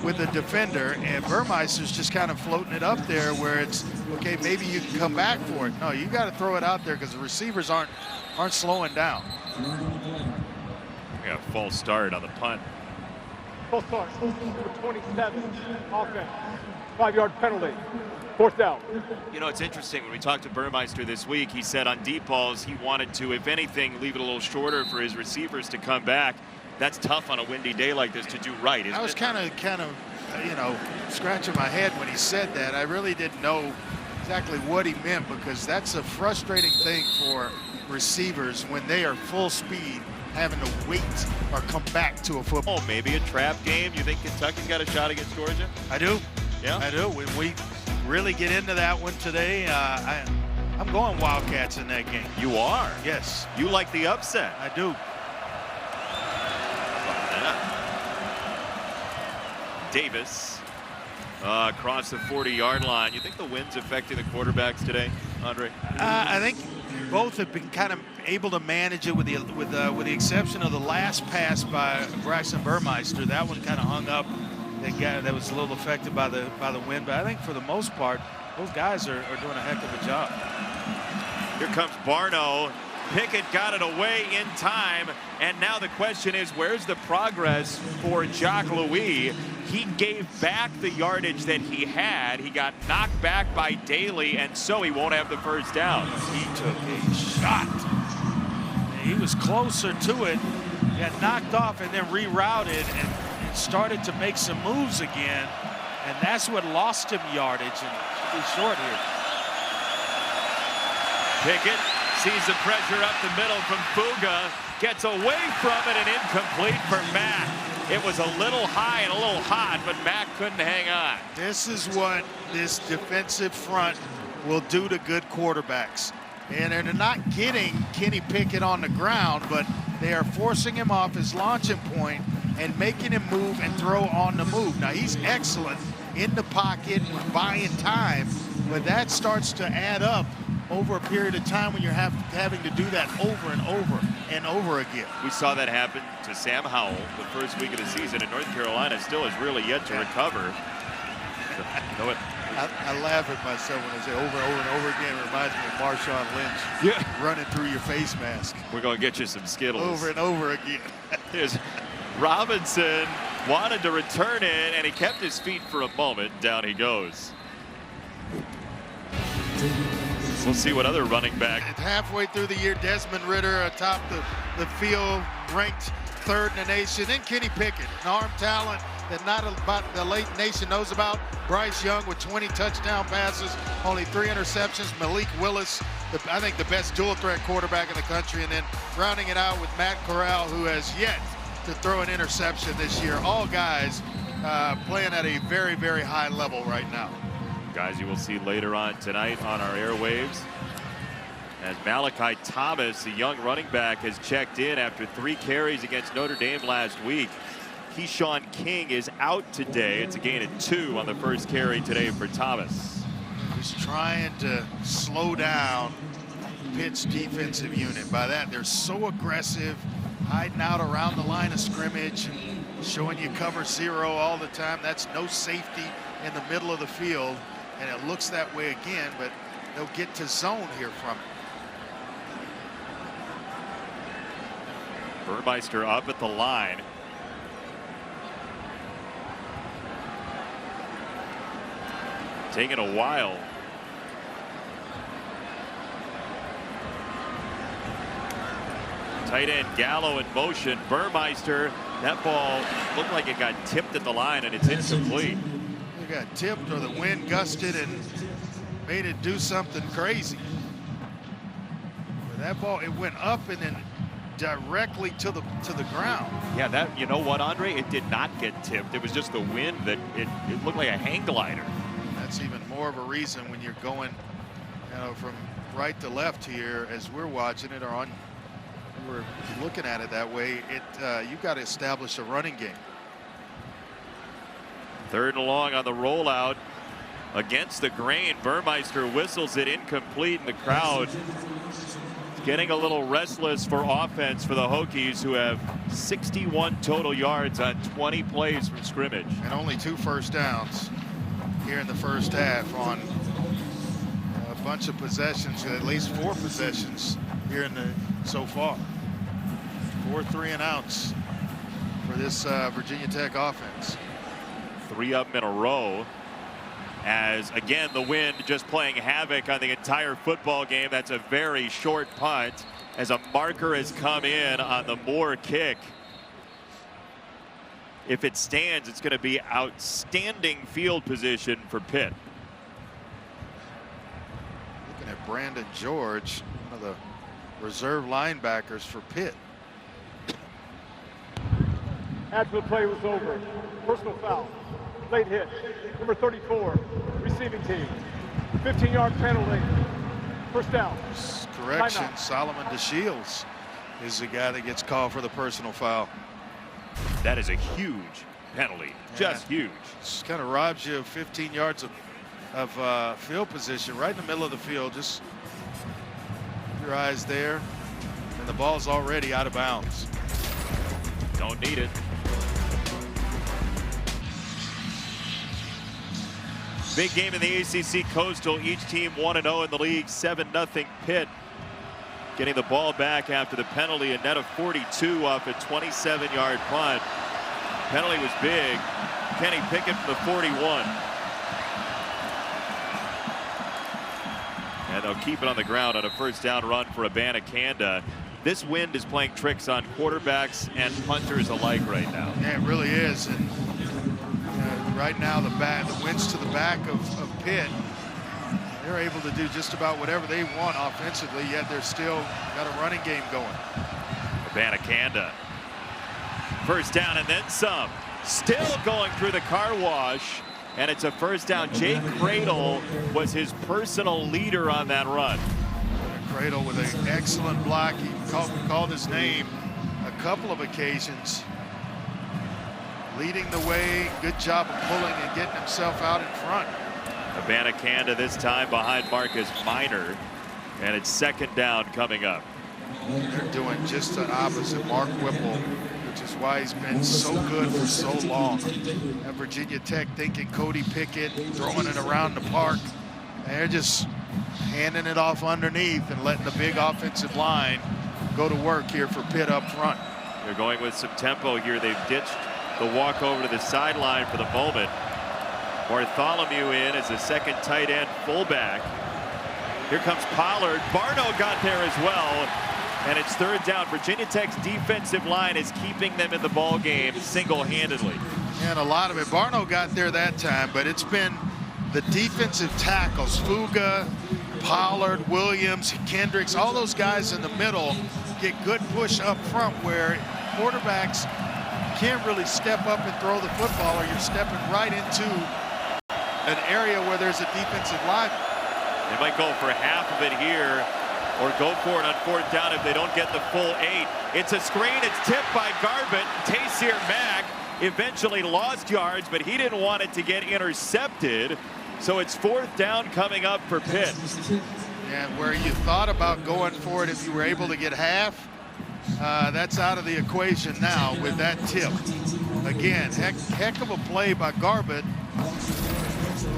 with the defender, and Burmeister's just kind of floating it up there where it's okay. Maybe you can come back for it. No, you got to throw it out there because the receivers aren't slowing down. We got a false start on the punt. False start. Number 27. Offense. 5-yard penalty. 4th down. You know, it's interesting. When we talked to Burmeister this week, he said on deep balls he wanted to, if anything, leave it a little shorter for his receivers to come back. That's tough on a windy day like this to do right, isn't it? I was kind of, scratching my head when he said that. I really didn't know exactly what he meant, because that's a frustrating thing for receivers when they are full speed, having to wait or come back to a football. Oh, maybe a trap game. You think Kentucky's got a shot against Georgia? I do. Yeah? I do. When we really get into that one today, I'm going Wildcats in that game. You are? Yes. You like the upset? I do. Davis across the 40-yard line. You think the wind's affecting the quarterbacks today, Andre? I think both have been kind of able to manage it, with the exception of the last pass by Braxton Burmeister. That one kind of hung up that was a little affected by the wind. But I think for the most part, those guys are doing a heck of a job. Here comes Barno. Pickett got it away in time, and now the question is, where's the progress for Jacques Louis? He gave back the yardage that he had. He got knocked back by Daly, and so he won't have the first down. He took a shot. He was closer to it, got knocked off, and then rerouted and started to make some moves again, and that's what lost him yardage, and should be short here. Pickett sees the pressure up the middle from Fuga, gets away from it, and incomplete for Mack. It was a little high and a little hot, but Mack couldn't hang on. This is what this defensive front will do to good quarterbacks. And they're not getting Kenny Pickett on the ground, but they are forcing him off his launching point and making him move and throw on the move. Now, he's excellent in the pocket, buying time, but that starts to add up over a period of time when you're having to do that over and over and over again. We saw that happen to Sam Howell the first week of the season, and North Carolina still has really yet to recover. You know what? I laugh at myself when I say over and over and over again. It reminds me of Marshawn Lynch running through your face mask. We're going to get you some Skittles. Over and over again. Here's Robinson, wanted to return it, and he kept his feet for a moment. Down he goes. We'll see what other running back. Halfway through the year, Desmond Ridder atop the field, ranked third in the nation. Then Kenny Pickett, an arm talent that not about the late nation knows about. Bryce Young with 20 touchdown passes, only 3 interceptions. Malik Willis, I think the best dual threat quarterback in the country. And then rounding it out with Matt Corral, who has yet to throw an interception this year. All guys playing at a very, very high level right now. Guys you will see later on tonight on our airwaves. As Malachi Thomas, the young running back, has checked in after 3 carries against Notre Dame last week. Keyshawn King is out today. It's a gain of 2 on the first carry today for Thomas. He's trying to slow down Pitt's defensive unit. By that, they're so aggressive, hiding out around the line of scrimmage, showing you cover 0 all the time. That's no safety in the middle of the field. And it looks that way again, but they'll get to zone here from it. Burmeister up at the line. Taking a while. Tight end Gallo in motion. Burmeister, that ball looked like it got tipped at the line, and it's incomplete. It got tipped, or the wind gusted and made it do something crazy. But that ball, it went up and then directly to the ground. Yeah, that, you know what, Andre? It did not get tipped. It was just the wind that it looked like a hang glider. That's even more of a reason when you're going, you know, from right to left here, as we're watching it, or on, we're looking at it that way. You've got to establish a running game. 3rd and long on the rollout against the grain. Burmeister whistles it incomplete, and the crowd is getting a little restless for offense for the Hokies, who have 61 total yards on 20 plays from scrimmage. And only 2 first downs here in the first half on a bunch of possessions, at least 4 possessions here in the so far. 4 3-and-outs for this Virginia Tech offense. 3 of them in a row, as again the wind just playing havoc on the entire football game. That's a very short punt, as a marker has come in on the Moore kick. If it stands, it's going to be outstanding field position for Pitt. Looking at Brandon George, one of the reserve linebackers for Pitt. After the play was over, personal foul, late hit, number 34, receiving team, 15-yard penalty, first down. Correction, Solomon DeShields is the guy that gets called for the personal foul. That is a huge penalty, just huge. Just kind of robs you of 15 yards of field position right in the middle of the field. Just keep your eyes there, and the ball's already out of bounds. Don't need it. Big game in the ACC Coastal. Each team 1-0 in the league. 7-0 Pitt. Getting the ball back after the penalty. A net of 42 off a 27-yard punt. Penalty was big. Kenny Pickett from the 41. And they'll keep it on the ground on a first down run for Abanikanda. This wind is playing tricks on quarterbacks and punters alike right now. Yeah, it really is. And right now the wind's to the back of Pitt. They're able to do just about whatever they want offensively, yet they're still got a running game going. Abanikanda. First down and then some. Still going through the car wash. And it's a first down. Jake Cradle was his personal leader on that run. Cradle with an excellent block. He called his name a couple of occasions. Leading the way. Good job of pulling and getting himself out in front. Abanikanda this time behind Marcus Minor. And it's second down coming up. They're doing just the opposite. Mark Whipple, which is why he's been so good for so long. At Virginia Tech, thinking Cody Pickett, throwing it around the park. And they're just handing it off underneath and letting the big offensive line go to work here for Pitt up front. They're going with some tempo here. They've ditched the walk over to the sideline for the moment. Bartholomew in as a second tight end fullback. Here comes Pollard. Barno got there as well. And it's third down. Virginia Tech's defensive line is keeping them in the ball game single-handedly. And a lot of it. Barno got there that time, but it's been the defensive tackles. Fuga, Pollard, Williams, Kendricks, all those guys in the middle get good push up front where quarterbacks can't really step up and throw the football, or you're stepping right into an area where there's a defensive line. They might go for half of it here, or go for it on fourth down if they don't get the full 8. It's a screen. It's tipped by Garbett. Taysir Mack eventually lost yards, but he didn't want it to get intercepted. So it's fourth down coming up for Pitt. And where you thought about going for it if you were able to get half, that's out of the equation now with that tip. Again, heck of a play by Garbett.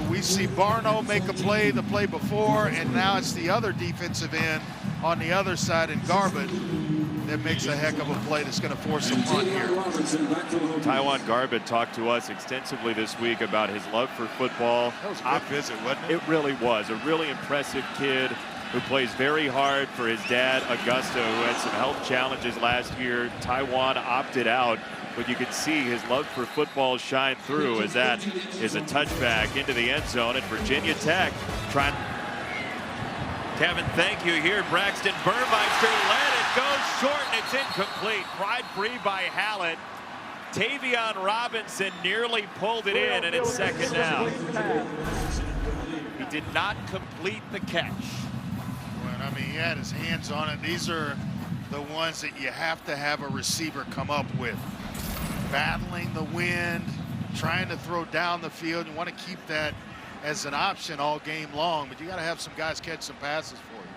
We see Barno make a play the play before, and now it's the other defensive end on the other side in Garbett that makes a heck of a play that's going to force a punt here. Taiwan Garbett talked to us extensively this week about his love for football. That was a good visit, wasn't it? It really was. A really impressive kid who plays very hard for his dad, Augusto, who had some health challenges last year. Taiwan opted out, but you can see his love for football shine through as that is a touchback into the end zone. And Virginia Tech trying. Kevin, thank you here. Braxton Burmeister let it go short, and it's incomplete. Pride free by Hallett. Tavion Robinson nearly pulled it in, and it's second down. He did not complete the catch. Well, I mean, he had his hands on it. These are the ones that you have to have a receiver come up with. Battling the wind, trying to throw down the field. You want to keep that as an option all game long, but you got to have some guys catch some passes for you.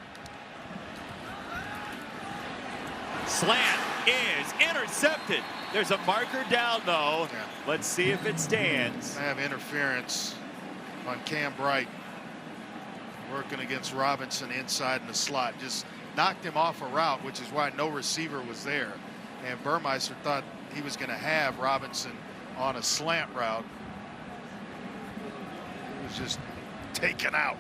Slant is intercepted. There's a marker down, though. Yeah. Let's see if it stands. I have interference on Cam Bright working against Robinson inside in the slot. Just knocked him off a route, which is why no receiver was there. And Burmeister thought he was going to have Robinson on a slant route. He was just taken out.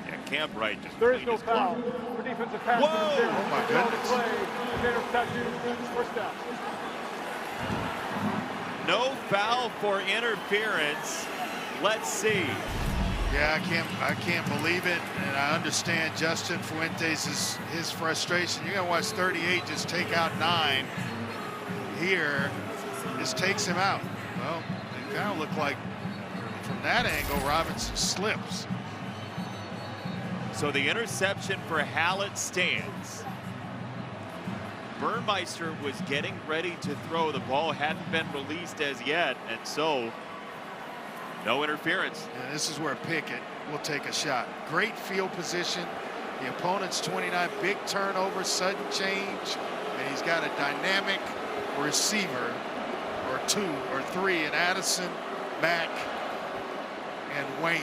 Yeah, Cam Bright just. There is no foul for defensive pass. Whoa! Oh my goodness. First down. No foul for interference. Let's see. Yeah, I can't believe it, and I understand Justin Fuentes' his frustration. You're gonna watch 38 just take out 9 here. Just takes him out. Well, it kind of looked like from that angle Robinson slips. So the interception for Hallett stands. Burmeister was getting ready to throw. The ball hadn't been released as yet, and so no interference. And this is where Pickett will take a shot. Great field position. The opponent's 29, big turnover, sudden change, and he's got a dynamic receiver or 2 or 3, and Addison, Mack, and Wayne.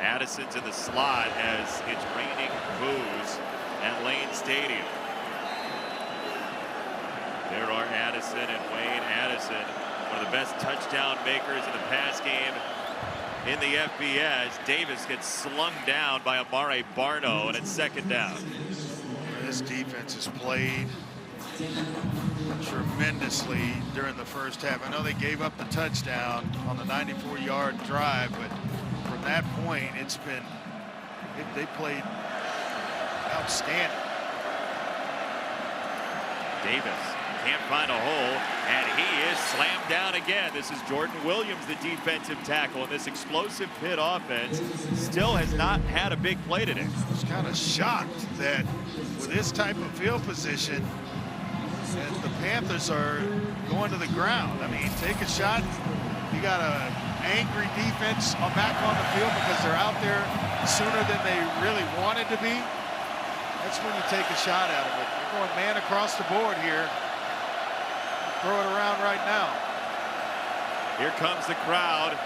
Addison's in the slot as it's raining boos at Lane Stadium. There are Addison and Wayne. Addison, one of the best touchdown makers in the pass game in the FBS. Davis gets slung down by Amare Barno, and it's second down. This defense has played tremendously during the first half. I know they gave up the touchdown on the 94-yard drive, but from that point, it's been, they played outstanding. Davis can't find a hole, and he is slammed down again. This is Jordan Williams, the defensive tackle, and this explosive Pitt offense still has not had a big play today. I was kind of shocked that with this type of field position, that the Panthers are going to the ground. I mean, take a shot. You got an angry defense back on the field because they're out there sooner than they really wanted to be. That's when you take a shot out of it. You're going man across the board here. Throw it around right now. Here comes the crowd.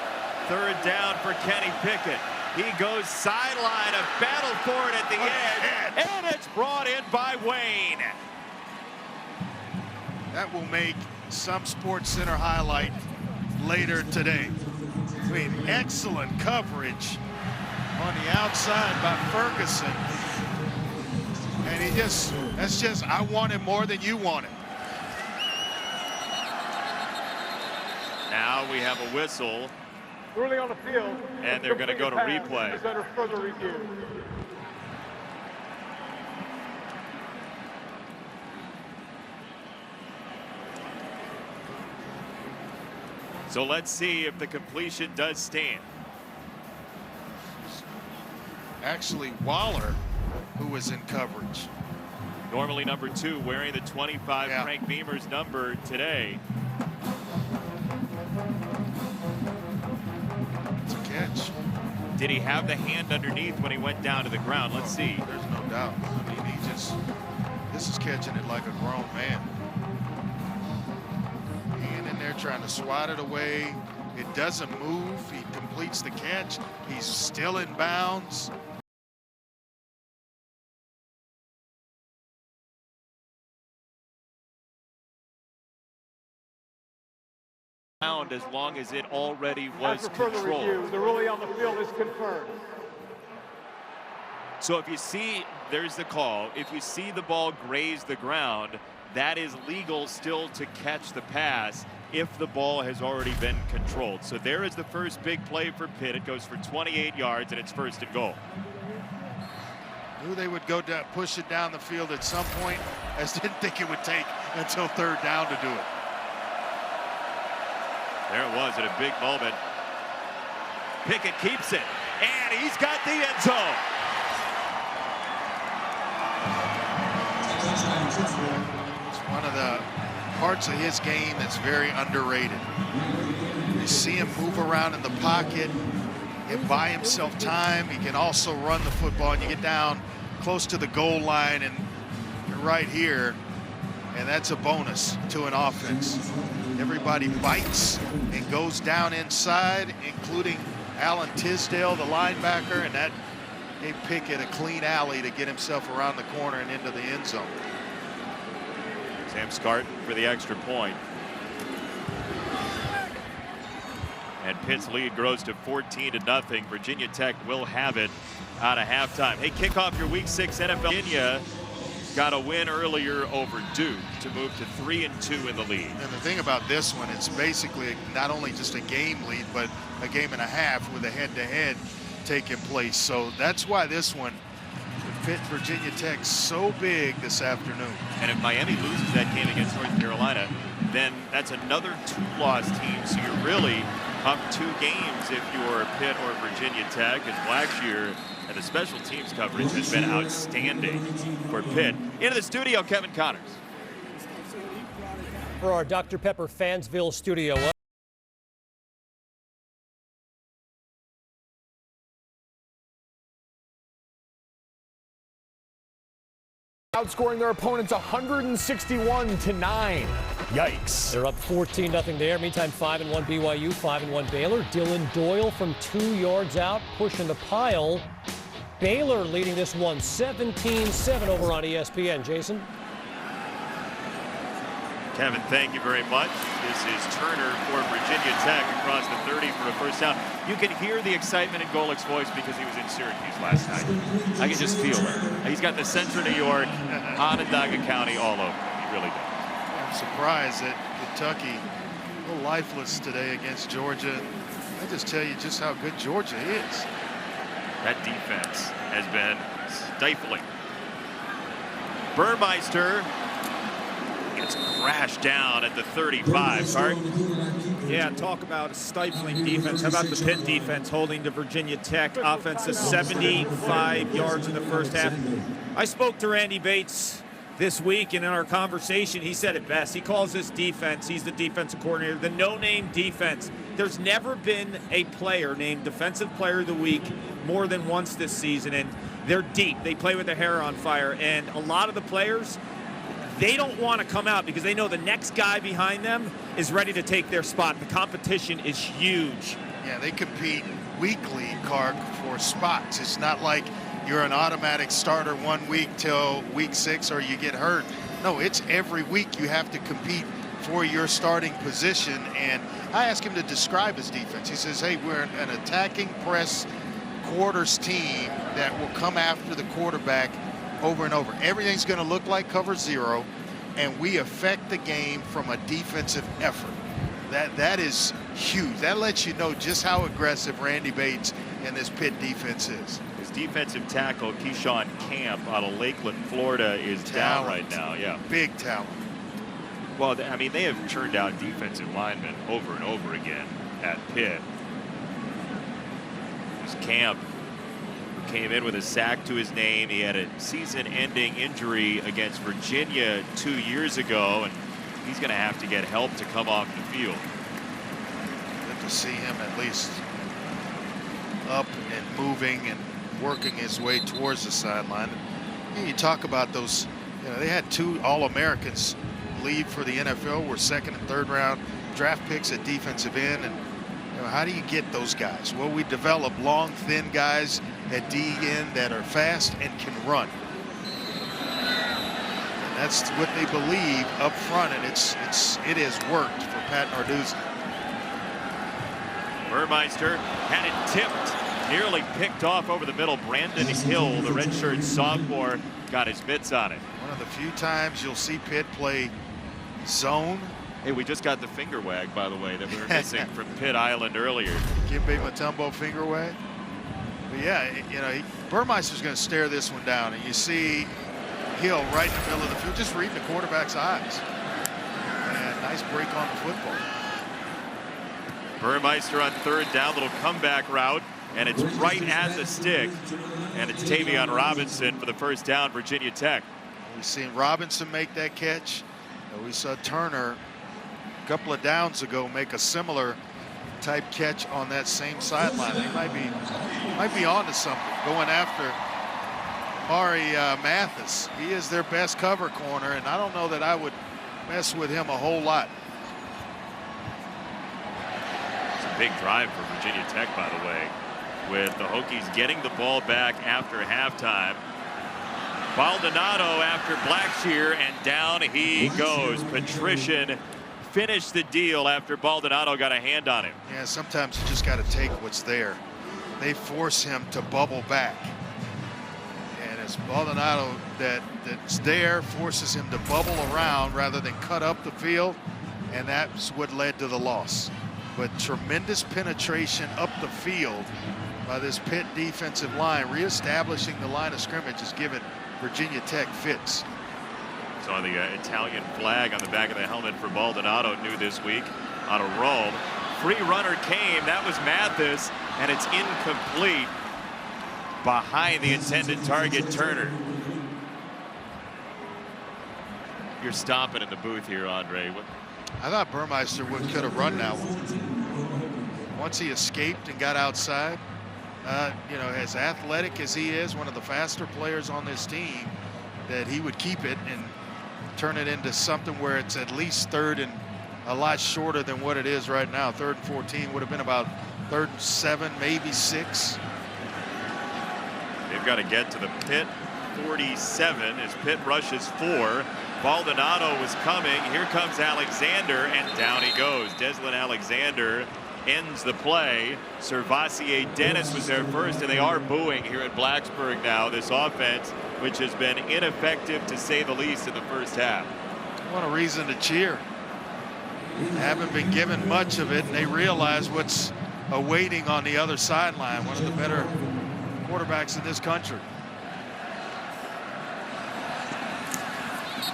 Third down for Kenny Pickett. He goes sideline, a battle for it at the edge, and it's brought in by Wayne. That will make some Sports Center highlight later today. I mean, excellent coverage on the outside by Ferguson. And he just, that's just, I want it more than you want it. Now we have a whistle. Early on the field. And they're going to go to replay. Is under further review. So let's see if the completion does stand. Actually, Waller, who was in coverage. Normally number 2, wearing the 25, yeah. Frank Beamer's number today. It's a catch. Did he have the hand underneath when he went down to the ground? Let's see. There's no doubt. I mean, he just, this is catching it like a grown man. Hand in there trying to swat it away. It doesn't move. He completes the catch. He's still in bounds. As long as it already was After further controlled. review, the ruling on the field is confirmed. So if you see, there's the call. If you see the ball graze the ground, that is legal still to catch the pass if the ball has already been controlled. So there is the first big play for Pitt. It goes for 28 yards, and it's first and goal. Knew they would go down, push it down the field at some point. I just didn't think it would take until third down to do it. There it was at a big moment. Pickett keeps it, and he's got the end zone. It's one of the parts of his game that's very underrated. You see him move around in the pocket and buy himself time. He can also run the football, and you get down close to the goal line, and you're right here, and that's a bonus to an offense. Everybody bites and goes down inside, including Alan Tisdale, the linebacker, and that gave Pickett a clean alley to get himself around the corner and into the end zone. Sam Scarton for the extra point. And Pitt's lead grows to 14-0. Virginia Tech will have it out of halftime. Hey, kick off your Week 6 NFL. Virginia got a win earlier over Duke to move to 3-2 in the league. And the thing about this one, it's basically not only just a game lead, but a game and a half with a head-to-head taking place. So that's why this one, Pitt Virginia Tech, so big this afternoon. And if Miami loses that game against North Carolina, then that's another 2-loss team. So you're really up 2 games if you're Pitt or Virginia Tech. And Blackshear and the special teams coverage has been outstanding for Pitt. Into the studio, Kevin Connors. For our Dr. Pepper Fansville studio. outscoring their opponents 161-9. Yikes. They're up 14-0 there. Meantime, 5-1 BYU, 5-1 Baylor. Dylan Doyle from 2 yards out, pushing the pile. Baylor leading this one 17-7 over on ESPN. Jason? Kevin, thank you very much. This is Turner for Virginia Tech across the 30 for a first down. You can hear the excitement in Golik's voice because he was in Syracuse last night. I can just feel it. He's got the Central New York, Onondaga County all over. He really does. I'm surprised that Kentucky a little lifeless today against Georgia. I just tell you just how good Georgia is. That defense has been stifling. Burmeister gets crashed down at the 35. Sorry. Yeah, talk about a stifling defense. How about the Pitt defense holding the Virginia Tech offense to 75 yards in the first half? I spoke to Randy Bates this week, and in our conversation, he said it best. He calls this defense, he's the defensive coordinator, the no-name defense. There's never been a player named Defensive Player of the Week more than once this season, and they're deep. They play with their hair on fire, and a lot of the players, they don't want to come out because they know the next guy behind them is ready to take their spot. The competition is huge. Yeah, they compete weekly, Clark, for spots. It's not like you're an automatic starter 1 week till week 6 or you get hurt. No, it's every week you have to compete for your starting position. And I asked him to describe his defense. He says, hey, we're an attacking press quarters team that will come after the quarterback over and over. Everything's going to look like cover zero, and we affect the game from a defensive effort. That is huge. That lets you know just how aggressive Randy Bates and this Pitt defense is. His defensive tackle, Keyshawn Camp, out of Lakeland, Florida, is down right now. Yeah, big talent. Well, I mean, they have turned out defensive linemen over and over again at Pitt. This Camp came in with a sack to his name. He had a season-ending injury against Virginia 2 years ago, and he's going to have to get help to come off the field. Good to see him at least up and moving and working his way towards the sideline. You talk about those, you know, they had 2 All-Americans leave for the NFL, were second and third round draft picks at defensive end, and you know, how do you get those guys? Well, we develop long, thin guys at D end that are fast and can run. And that's what they believe up front, and it has worked for Pat Narduzzi. Burmeister had it tipped, nearly picked off over the middle. Brandon Hill, the redshirt sophomore, got his mitts on it. One of the few times you'll see Pitt play zone. Hey, we just got the finger wag, by the way, that we were missing from Pitt Island earlier. Kimbe Mutombo finger wag. But yeah, you know, Burmeister's going to stare this one down, and you see Hill right in the middle of the field, just reading the quarterback's eyes. And nice break on the football. Burmeister on third down, little comeback route, and it's right at the stick. And it's Tavion Robinson for the first down, Virginia Tech. We've seen Robinson make that catch. We saw Turner a couple of downs ago make a similar type catch on that same sideline. They might be onto something, going after Mari Mathis. He is their best cover corner, and I don't know that I would mess with him a whole lot. It's a big drive for Virginia Tech, by the way, with the Hokies getting the ball back after halftime. Baldonado after Blackshear, and down he goes. Patrician finished the deal after Baldonado got a hand on him. Yeah, sometimes you just got to take what's there. They force him to bubble back. And it's Baldonado that's there, forces him to bubble around rather than cut up the field, and that's what led to the loss. But tremendous penetration up the field by this Pitt defensive line. Reestablishing the line of scrimmage has given Virginia Tech fits. Saw the Italian flag on the back of the helmet for Baldonado new this week on a roll. Free runner came. That was Mathis, and it's incomplete behind the intended target, Turner. You're stomping in the booth here, Andre. I thought Burmeister could have run that one. Once he escaped and got outside, you know, as athletic as he is, one of the faster players on this team, that he would keep it and turn it into something where it's at least 3rd and a lot shorter than what it is right now. 3rd and 14 would have been about 3rd and 7, maybe 6. They've got to get to the Pitt 47 as Pitt rushes 4. Baldonado was coming. Here comes Alexander, and down he goes. Deslin Alexander ends the play. Servassier Dennis was there first, and they are booing here at Blacksburg now. This offense, which has been ineffective to say the least in the first half. What a reason to cheer. Haven't been given much of it, and they realize what's awaiting on the other sideline. One of the better quarterbacks in this country.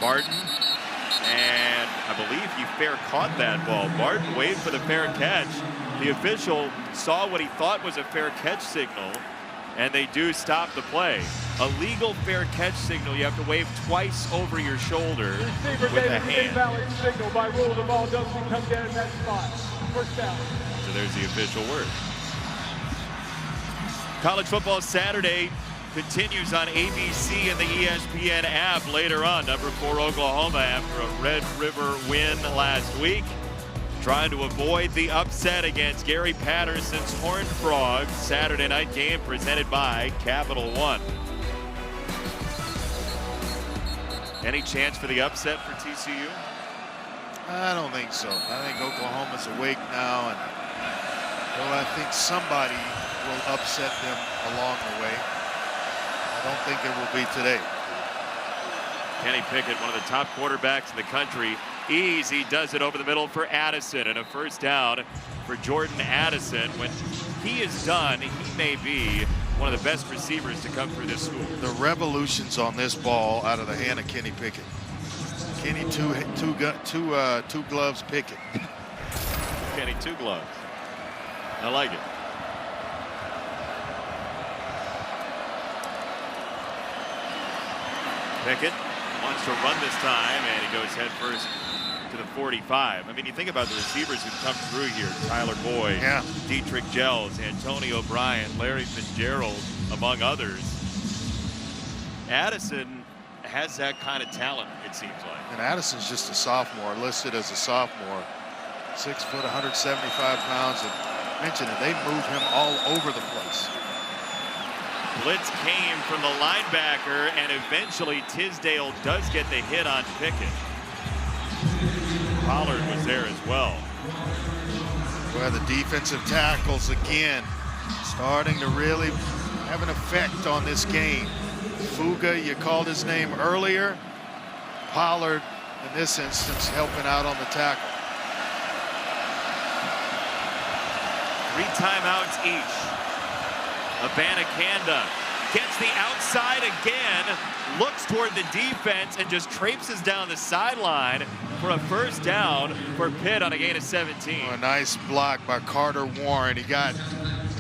Martin, and I believe he fair caught that ball. Martin waited for the fair catch. The official saw what he thought was a fair catch signal, and they do stop the play. A legal fair catch signal, you have to wave twice over your shoulder Receiver with a gave an hand. invalid signal. By rule, the ball doesn't come down in that spot. First down. So there's the official word. College football Saturday continues on ABC and the ESPN app later on. Number 4 Oklahoma after a Red River win last week, trying to avoid the upset against Gary Patterson's Horned Frogs. Saturday night game presented by Capital One. Any chance for the upset for TCU? I don't think so. I think Oklahoma's awake now, and well, I think somebody will upset them along the way. I don't think it will be today. Kenny Pickett, one of the top quarterbacks in the country. Easy does it over the middle for Addison, and a first down for Jordan Addison. When he is done, he may be one of the best receivers to come through this school. The revolutions on this ball out of the hand of Kenny Pickett. Kenny two gloves Pickett. Kenny 2 gloves. I like it. Pickett wants to run this time, and he goes head first to the 45. I mean, you think about the receivers who've come through here. Tyler Boyd, Dietrich Gels, Antonio Bryan, Larry Fitzgerald, among others. Addison has that kind of talent, it seems like. And Addison's just a sophomore, listed as a sophomore. 6 foot, 175 pounds. And mentioned it, they move him all over the place. Blitz came from the linebacker, and eventually Tisdale does get the hit on Pickett. Pollard was there as well. Well, the defensive tackles again starting to really have an effect on this game. Fuga, you called his name earlier. Pollard, in this instance, helping out on the tackle. 3 timeouts each. Abanikanda gets the outside again, looks toward the defense, and just traipses down the sideline for a first down for Pitt on a gain of 17. A nice block by Carter Warren. He got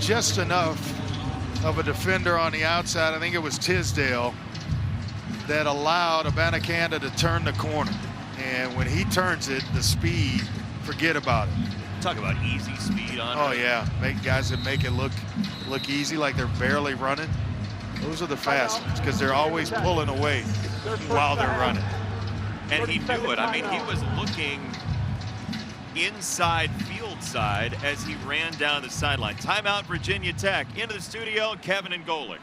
just enough of a defender on the outside. I think it was Tisdale that allowed Abanikanda to turn the corner. And when he turns it, the speed, forget about it. Talk about easy speed on. Oh yeah, make guys that make it look easy, like they're barely running. Those are the fast ones because they're always pulling away while they're running. And he knew it. I mean, he was looking inside field side as he ran down the sideline. Timeout, Virginia Tech. Into the studio, Kevin and Golick.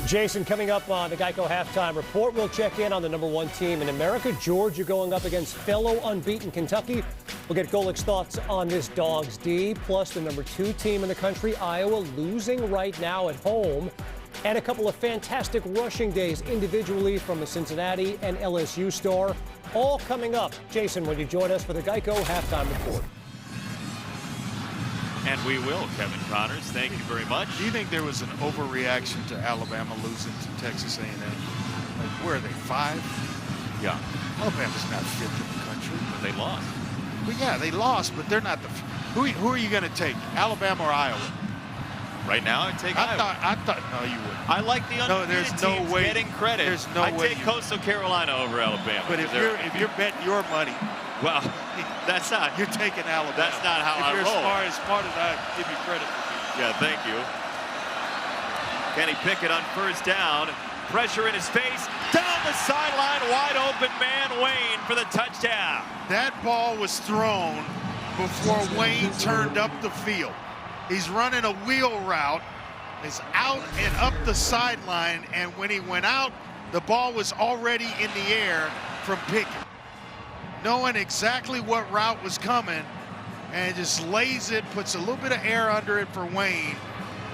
Jason, coming up on the Geico Halftime Report, we'll check in on the #1 team in America, Georgia, going up against fellow unbeaten Kentucky. We'll get Golick's thoughts on this Dogs D, plus the #2 team in the country, Iowa, losing right now at home, and a couple of fantastic rushing days individually from the Cincinnati and LSU star. All coming up. Jason, will you join us for the Geico Halftime Report? And we will, Kevin Connors. Thank you very much. Do you think there was an overreaction to Alabama losing to Texas A&M? Like, where are they, 5? Yeah. Alabama's not 5th in the country. But they lost. Well, yeah, they lost, but they're not the. Who are you going to take, Alabama or Iowa? Right now, I'd take Iowa. I thought, no, you wouldn't. I like the undefeated teams getting credit. There's no I'd way. take Coastal Carolina over Alabama. But if you're betting your money, well, that's not. You're taking Alabama. That's not how I roll. If you're as smart as I give you credit for being. Yeah, thank you. Kenny Pickett on first down pressure in his face, down the sideline, wide open man Wayne for the touchdown. That ball was thrown before Wayne turned up the field. He's running a wheel route, is out and up the sideline, and when he went out, the ball was already in the air from Pickett. Knowing exactly what route was coming, and just lays it, puts a little bit of air under it for Wayne.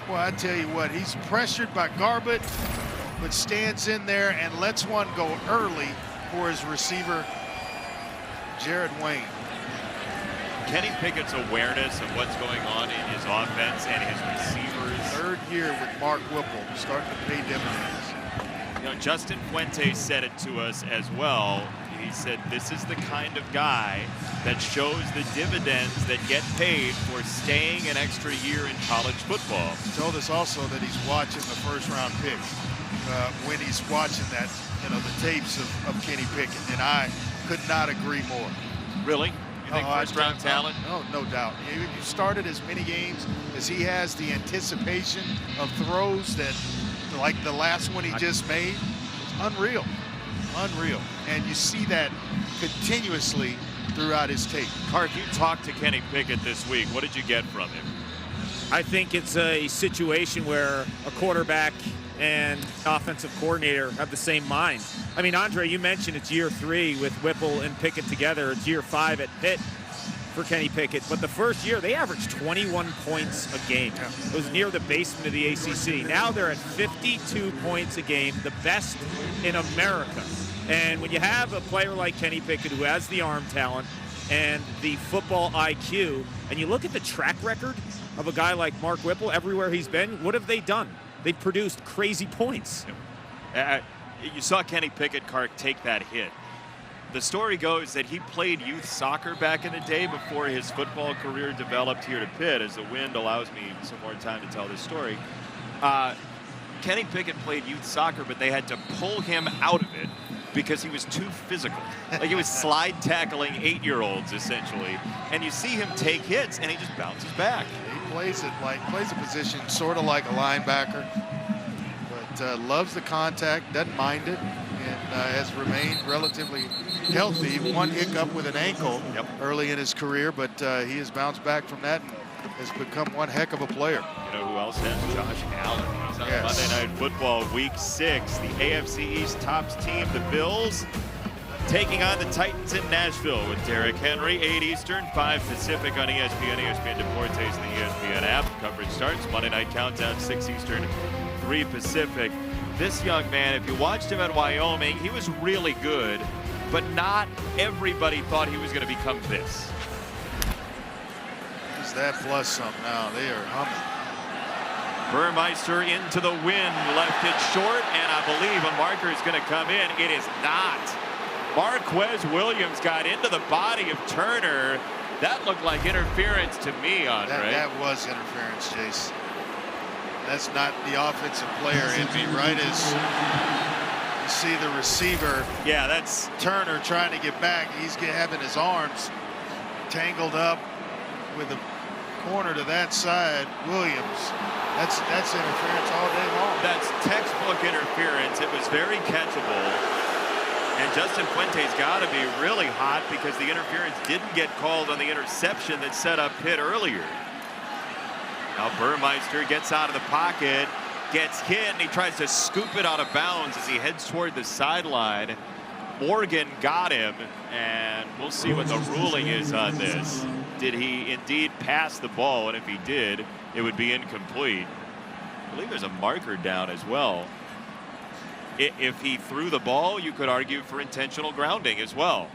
Well, I tell you what, he's pressured by Garbutt, but stands in there and lets one go early for his receiver, Jared Wayne. Kenny Pickett's awareness of what's going on in his offense and his receivers. Third year with Mark Whipple, starting to pay dividends. You know, Justin Fuentes said it to us as well. He said this is the kind of guy that shows the dividends that get paid for staying an extra year in college football. He told us also that he's watching the first-round picks when he's watching that, the tapes of Kenny Pickett, and I could not agree more. Really? You think first-round talent? No doubt. You started as many games as he has, the anticipation of throws that, like the last one he just made, it's unreal. Unreal. And you see that continuously throughout his tape. Clark, you talked to Kenny Pickett this week. What did you get from him? I think it's a situation where a quarterback and offensive coordinator have the same mind. I mean, Andre, you mentioned it's year 3 with Whipple and Pickett together. It's year 5 at Pitt for Kenny Pickett. But the first year, they averaged 21 points a game. It was near the basement of the ACC. Now they're at 52 points a game, the best in America. And when you have a player like Kenny Pickett who has the arm talent and the football IQ, and you look at the track record of a guy like Mark Whipple everywhere he's been, what have they done? They've produced crazy points. You saw Kenny Pickett, Clark, take that hit. The story goes that he played youth soccer back in the day before his football career developed here to Pitt, as the wind allows me some more time to tell this story. Kenny Pickett played youth soccer, but they had to pull him out of it because he was too physical. Like he was slide tackling 8-year-olds essentially. And you see him take hits and he just bounces back. He plays a position sort of like a linebacker, but loves the contact, doesn't mind it, and has remained relatively healthy. One hiccup with an ankle early in his career, but he has bounced back from that and has become one heck of a player. You know who else has Josh Allen? He's on Monday Night Football Week 6. The AFC East tops team, the Bills, taking on the Titans in Nashville with Derrick Henry, 8 Eastern, 5 Pacific on ESPN, ESPN Deportes, and the ESPN app. Coverage starts Monday Night Countdown, 6 Eastern, 3 Pacific. This young man, if you watched him at Wyoming, he was really good, but not everybody thought he was going to become this. That plus some now. They are humming. Burmeister into the wind, left it short, and I believe a marker is going to come in. It is not. Marquez Williams got into the body of Turner. That looked like interference to me, Andre. That was interference, Jace. That's not the offensive player in me, right? As you see the receiver. Yeah, that's Turner trying to get back. He's having his arms tangled up with the corner to that side. Williams, that's interference all day long. That's textbook interference. It was very catchable, and Justin Fuentes got to be really hot because the interference didn't get called on the interception that set up Pitt earlier. Now Burmeister gets out of the pocket, gets hit, and he tries to scoop it out of bounds as he heads toward the sideline. Morgan got him, and we'll see what the ruling is on this. Did he indeed pass the ball? And if he did, it would be incomplete. I believe there's a marker down as well. If he threw the ball, you could argue for intentional grounding as well.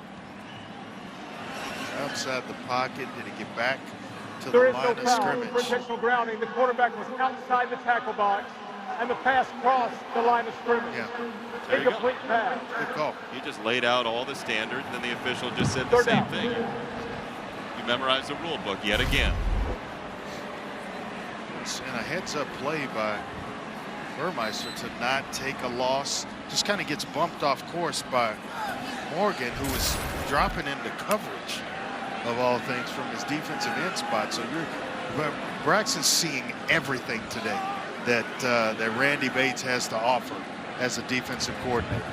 Outside the pocket, did he get back to There the is no line of foul scrimmage? for intentional grounding. The quarterback was outside the tackle box, and the pass crossed the line of scrimmage. There you go. Incomplete pass. Good call. He just laid out all the standards, and then the official just said the Third same down. thing. You memorized the rule book yet again. And a heads-up play by Burmeister to not take a loss. Just kind of gets bumped off course by Morgan, who was dropping into coverage, of all things, from his defensive end spot. So Braxton's seeing everything today that Randy Bates has to offer. as a defensive coordinator.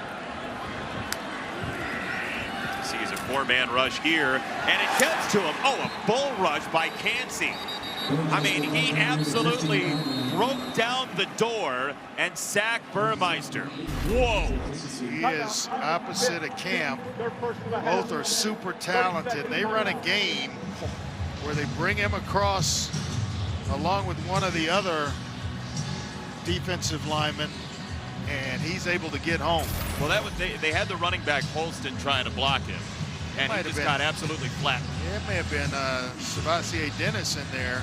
Sees a 4-man rush here, and it gets to him. Oh, a bull rush by Cansey. I mean, he absolutely broke down the door and sacked Burmeister. Whoa. He is opposite of Camp. Both are super talented. They run a game where they bring him across along with one of the other defensive linemen, and he's able to get home. Well, that was they had the running back Holston trying to block him, and he just got absolutely flat. Yeah, it may have been Savassier Dennis in there,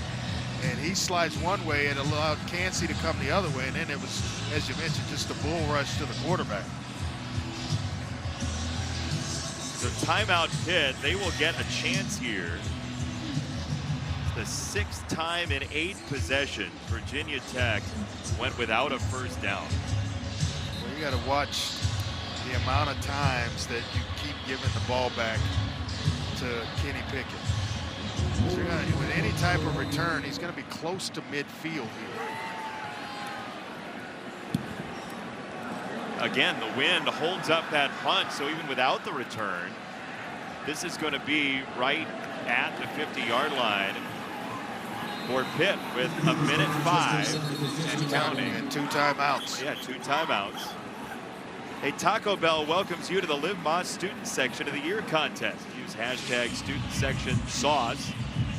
and he slides one way and allowed Cansey to come the other way, and then it was, as you mentioned, just a bull rush to the quarterback. So timeout Pitt. They will get a chance here. The 6th time in 8 possessions Virginia Tech went without a first down. Well, you got to watch the amount of times that you keep giving the ball back to Kenny Pickett. So you're gonna, with any type of return, he's going to be close to midfield here. Again, the wind holds up that punt, so even without the return, this is going to be right at the 50-yard line for Pitt with 1:05 and counting. And 2 timeouts. Yeah, 2 timeouts. A Taco Bell welcomes you to the Live Moss Student Section of the Year contest. Use hashtag Student Section Sauce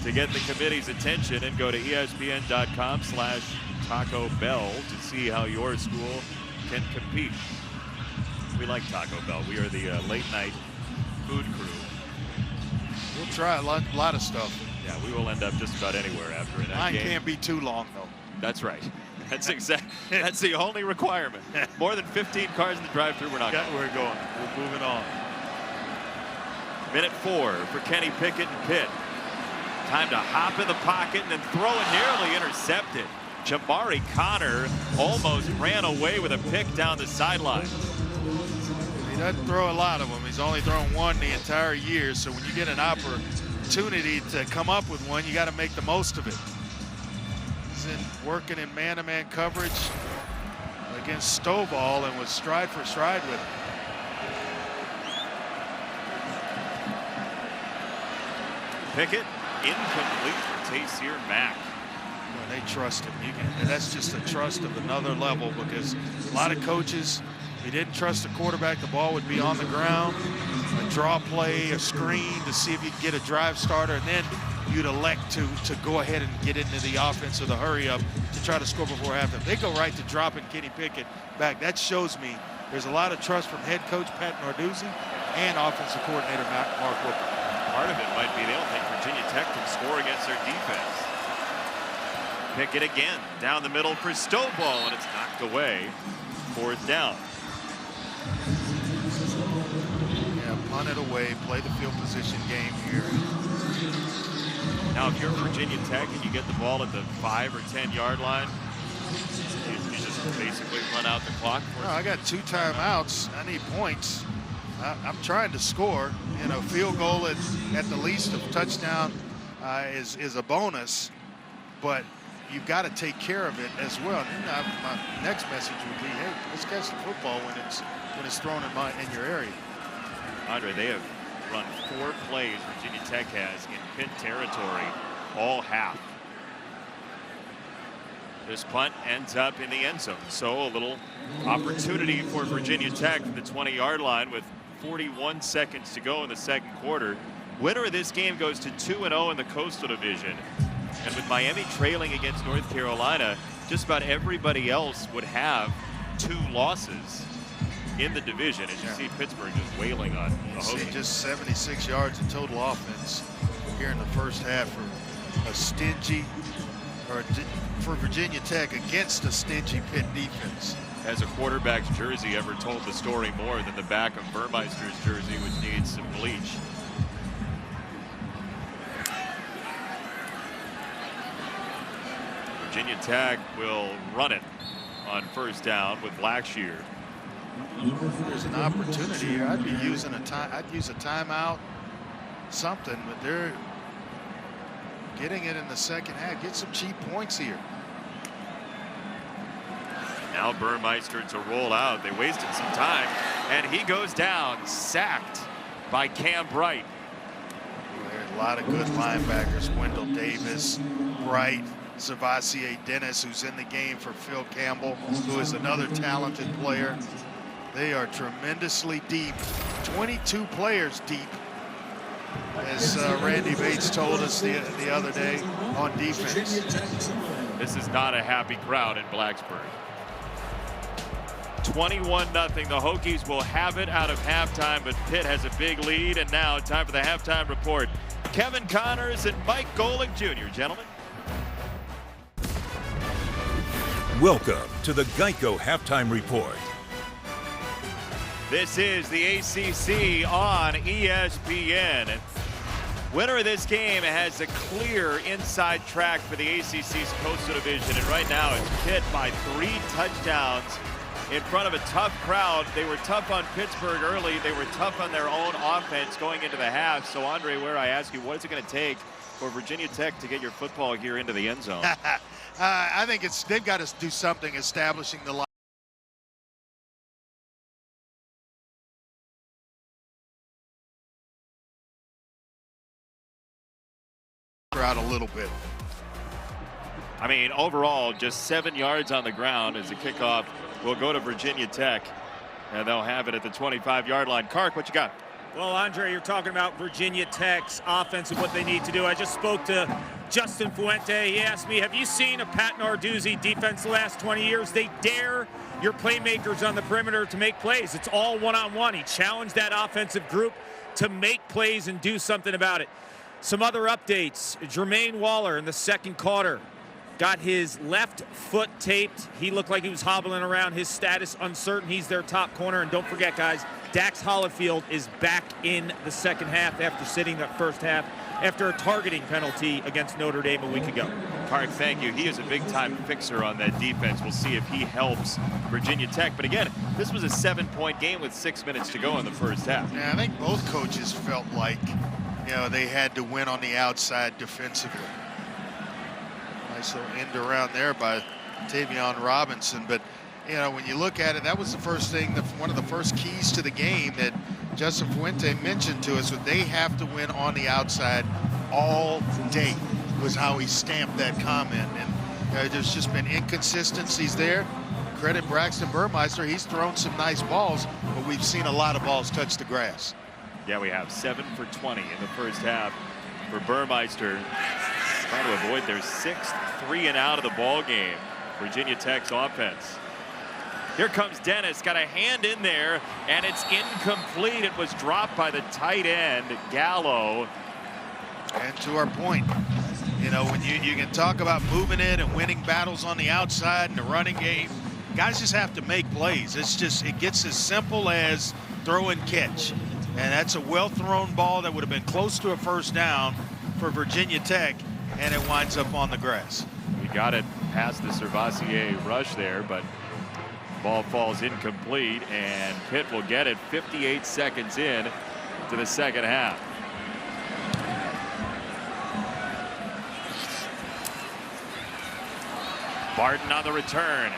to get the committee's attention, and go to ESPN.com/Taco Bell to see how your school can compete. We like Taco Bell. We are the late night food crew. We'll try a lot of stuff. Yeah, we will end up just about anywhere after that Mine game. can't be too long, though. That's right. That's that's the only requirement. More than 15 cars in the drive-thru, we're not going. We're going. We're moving on. Minute 4 for Kenny Pickett and Pitt. Time to hop in the pocket and then throw it, nearly intercepted. Jamari Connor almost ran away with a pick down the sideline. He doesn't throw a lot of them. He's only thrown one the entire year. So when you get an opportunity to come up with one, you got to make the most of it. He's working in man-to-man coverage against Stovall and was stride for stride with him. Pickett incomplete for Taysir Mack. Well, they trust him. And that's just a trust of another level, because a lot of coaches, they didn't trust the quarterback. The ball would be on the ground, a draw play, a screen to see if you could get a drive starter, and then you'd elect to go ahead and get into the offense or the hurry up to try to score before halftime. They go right to dropping Kenny Pickett back. That shows me there's a lot of trust from head coach Pat Narduzzi and offensive coordinator Mark Whipple. Part of it might be they don't think Virginia Tech can score against their defense. Pickett again down the middle for Stovall, and it's knocked away. 4th down. Yeah, punt it away, play the field position game here. Now, if you're Virginia Tech and you get the ball at the 5 or 10-yard line, you just basically run out the clock. No, I got 2 timeouts. I need points. I'm trying to score. You know, field goal at the least of touchdown is a bonus, but you've got to take care of it as well. And then my next message would be, hey, let's catch the football when it's thrown in your area. Andre, they have run 4 plays Virginia Tech has in Pitt territory all half. This punt ends up in the end zone, so a little opportunity for Virginia Tech from the 20-yard line with 41 seconds to go in the 2nd quarter. Winner of this game goes to 2-0 in the Coastal Division. And with Miami trailing against North Carolina, just about everybody else would have 2 losses in the division. As you see Pittsburgh just wailing on the Hokies. Just 76 yards in total offense here in the first half for a stingy, or for Virginia Tech against a stingy Pitt defense. Has a quarterback's jersey ever told the story more than the back of Burmeister's jersey, which needs some bleach? Virginia Tech will run it on 1st down with Blackshear. There's an opportunity here. I'd be using I'd use a timeout, something, but they're getting it in the 2nd half. Get some cheap points here. Now Burmeister to roll out. They wasted some time, and he goes down, sacked by Cam Bright. There's a lot of good linebackers. Wendell Davis, Bright, Savassier Dennis, who's in the game for Phil Campbell, who is another talented player. They are tremendously deep. 22 players deep, as Randy Bates told us the other day on defense. This is not a happy crowd in Blacksburg. 21-0. The Hokies will have it out of halftime, but Pitt has a big lead. And now time for the halftime report. Kevin Connors and Mike Golick Jr. Gentlemen. Welcome to the Geico Halftime Report. This is the ACC on ESPN. Winner of this game has a clear inside track for the ACC's Coastal Division. And right now it's Pitt by 3 touchdowns in front of a tough crowd. They were tough on Pittsburgh early. They were tough on their own offense going into the half. So, Andre, where I ask you, what is it going to take for Virginia Tech to get your football here into the end zone? I think they've got to do something establishing the line. Out a little bit. I mean, overall, just 7 yards on the ground as the kickoff will go to Virginia Tech, and they'll have it at the 25-yard line. Kark, what you got? Well, Andre, you're talking about Virginia Tech's offense and what they need to do. I just spoke to Justin Fuente. He asked me, have you seen a Pat Narduzzi defense the last 20 years? They dare your playmakers on the perimeter to make plays. It's all one-on-one. He challenged that offensive group to make plays and do something about it. Some other updates. Jermaine Waller in the second quarter got his left foot taped. He looked like he was hobbling around. His status uncertain. He's their top corner. And don't forget, guys, Dax Hollifield is back in the second half after sitting that first half after a targeting penalty against Notre Dame a week ago. Kark, thank you. He is a big-time fixer on that defense. We'll see if he helps Virginia Tech. But again, this was a 7-point game with 6 minutes to go in the first half. Yeah, I think both coaches felt like, you know, they had to win on the outside defensively. Nice little end around there by Tavion Robinson. But, you know, when you look at it, that was the first thing, one of the first keys to the game that Justin Fuente mentioned to us, that they have to win on the outside all day, was how he stamped that comment. And there's just been inconsistencies there. Credit Braxton Burmeister. He's thrown some nice balls, but we've seen a lot of balls touch the grass. Yeah, we have 7 for 20 in the first half for Burmeister, trying to avoid their 6th 3-and-out of the ball game. Virginia Tech's offense. Here comes Dennis, got a hand in there, and it's incomplete. It was dropped by the tight end, Gallo. And to our point, you know, when you can talk about moving it and winning battles on the outside and the running game, guys just have to make plays. It gets as simple as throw and catch. And that's a well-thrown ball that would have been close to a first down for Virginia Tech, and it winds up on the grass. We got it past the Servassier rush there, but ball falls incomplete, and Pitt will get it 58 seconds in to the second half. Barton on the return.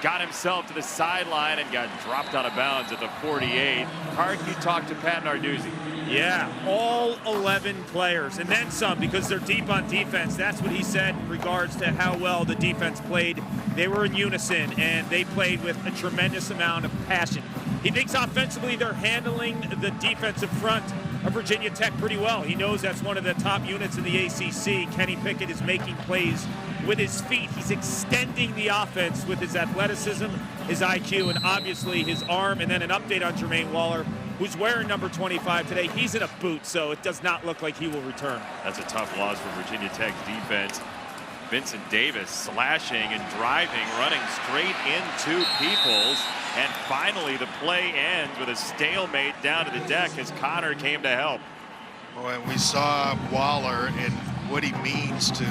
Got himself to the sideline and got dropped out of bounds at the 48. Kark, you talked to Pat Narduzzi. Yeah, all 11 players, and then some, because they're deep on defense. That's what he said in regards to how well the defense played. They were in unison, and they played with a tremendous amount of passion. He thinks offensively they're handling the defensive front of Virginia Tech pretty well. He knows that's one of the top units in the ACC. Kenny Pickett is making plays with his feet. He's extending the offense with his athleticism, his IQ, and obviously his arm. And then an update on Jermaine Waller, who's wearing number 25 today. He's in a boot, so it does not look like he will return. That's a tough loss for Virginia Tech's defense. Vincent Davis slashing and driving, running straight into Peoples. And finally, the play ends with a stalemate down to the deck as Connor came to help. Boy, we saw Waller and what he means to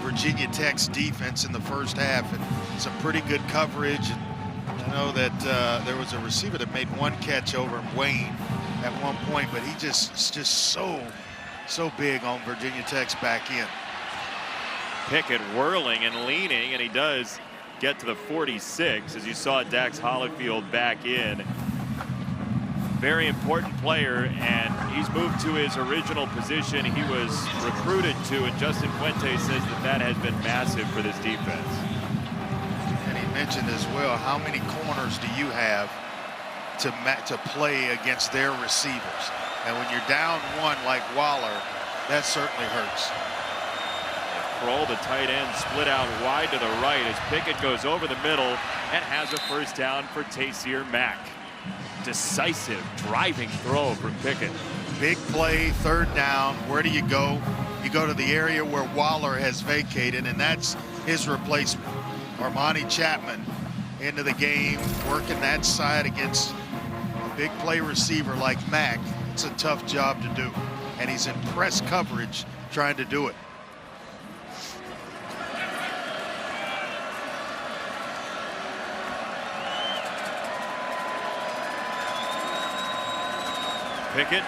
Virginia Tech's defense in the first half, and some pretty good coverage. And I know that there was a receiver that made one catch over Wayne at one point, but he just so big on Virginia Tech's back end. Pickett whirling and leaning, and he does get to the 46 as you saw Dax Hollifield back in. Very important player, and he's moved to his original position he was recruited to, and Justin Fuente says that has been massive for this defense. And he mentioned as well, how many corners do you have to play against their receivers? And when you're down one like Waller, that certainly hurts. Kroll, the tight end, split out wide to the right as Pickett goes over the middle and has a first down for Taysir Mack. Decisive driving throw from Pickett. Big play, third down. Where do you go? You go to the area where Waller has vacated, and that's his replacement. Armani Chapman into the game, working that side against a big play receiver like Mack. It's a tough job to do, and he's in press coverage trying to do it. Pickett,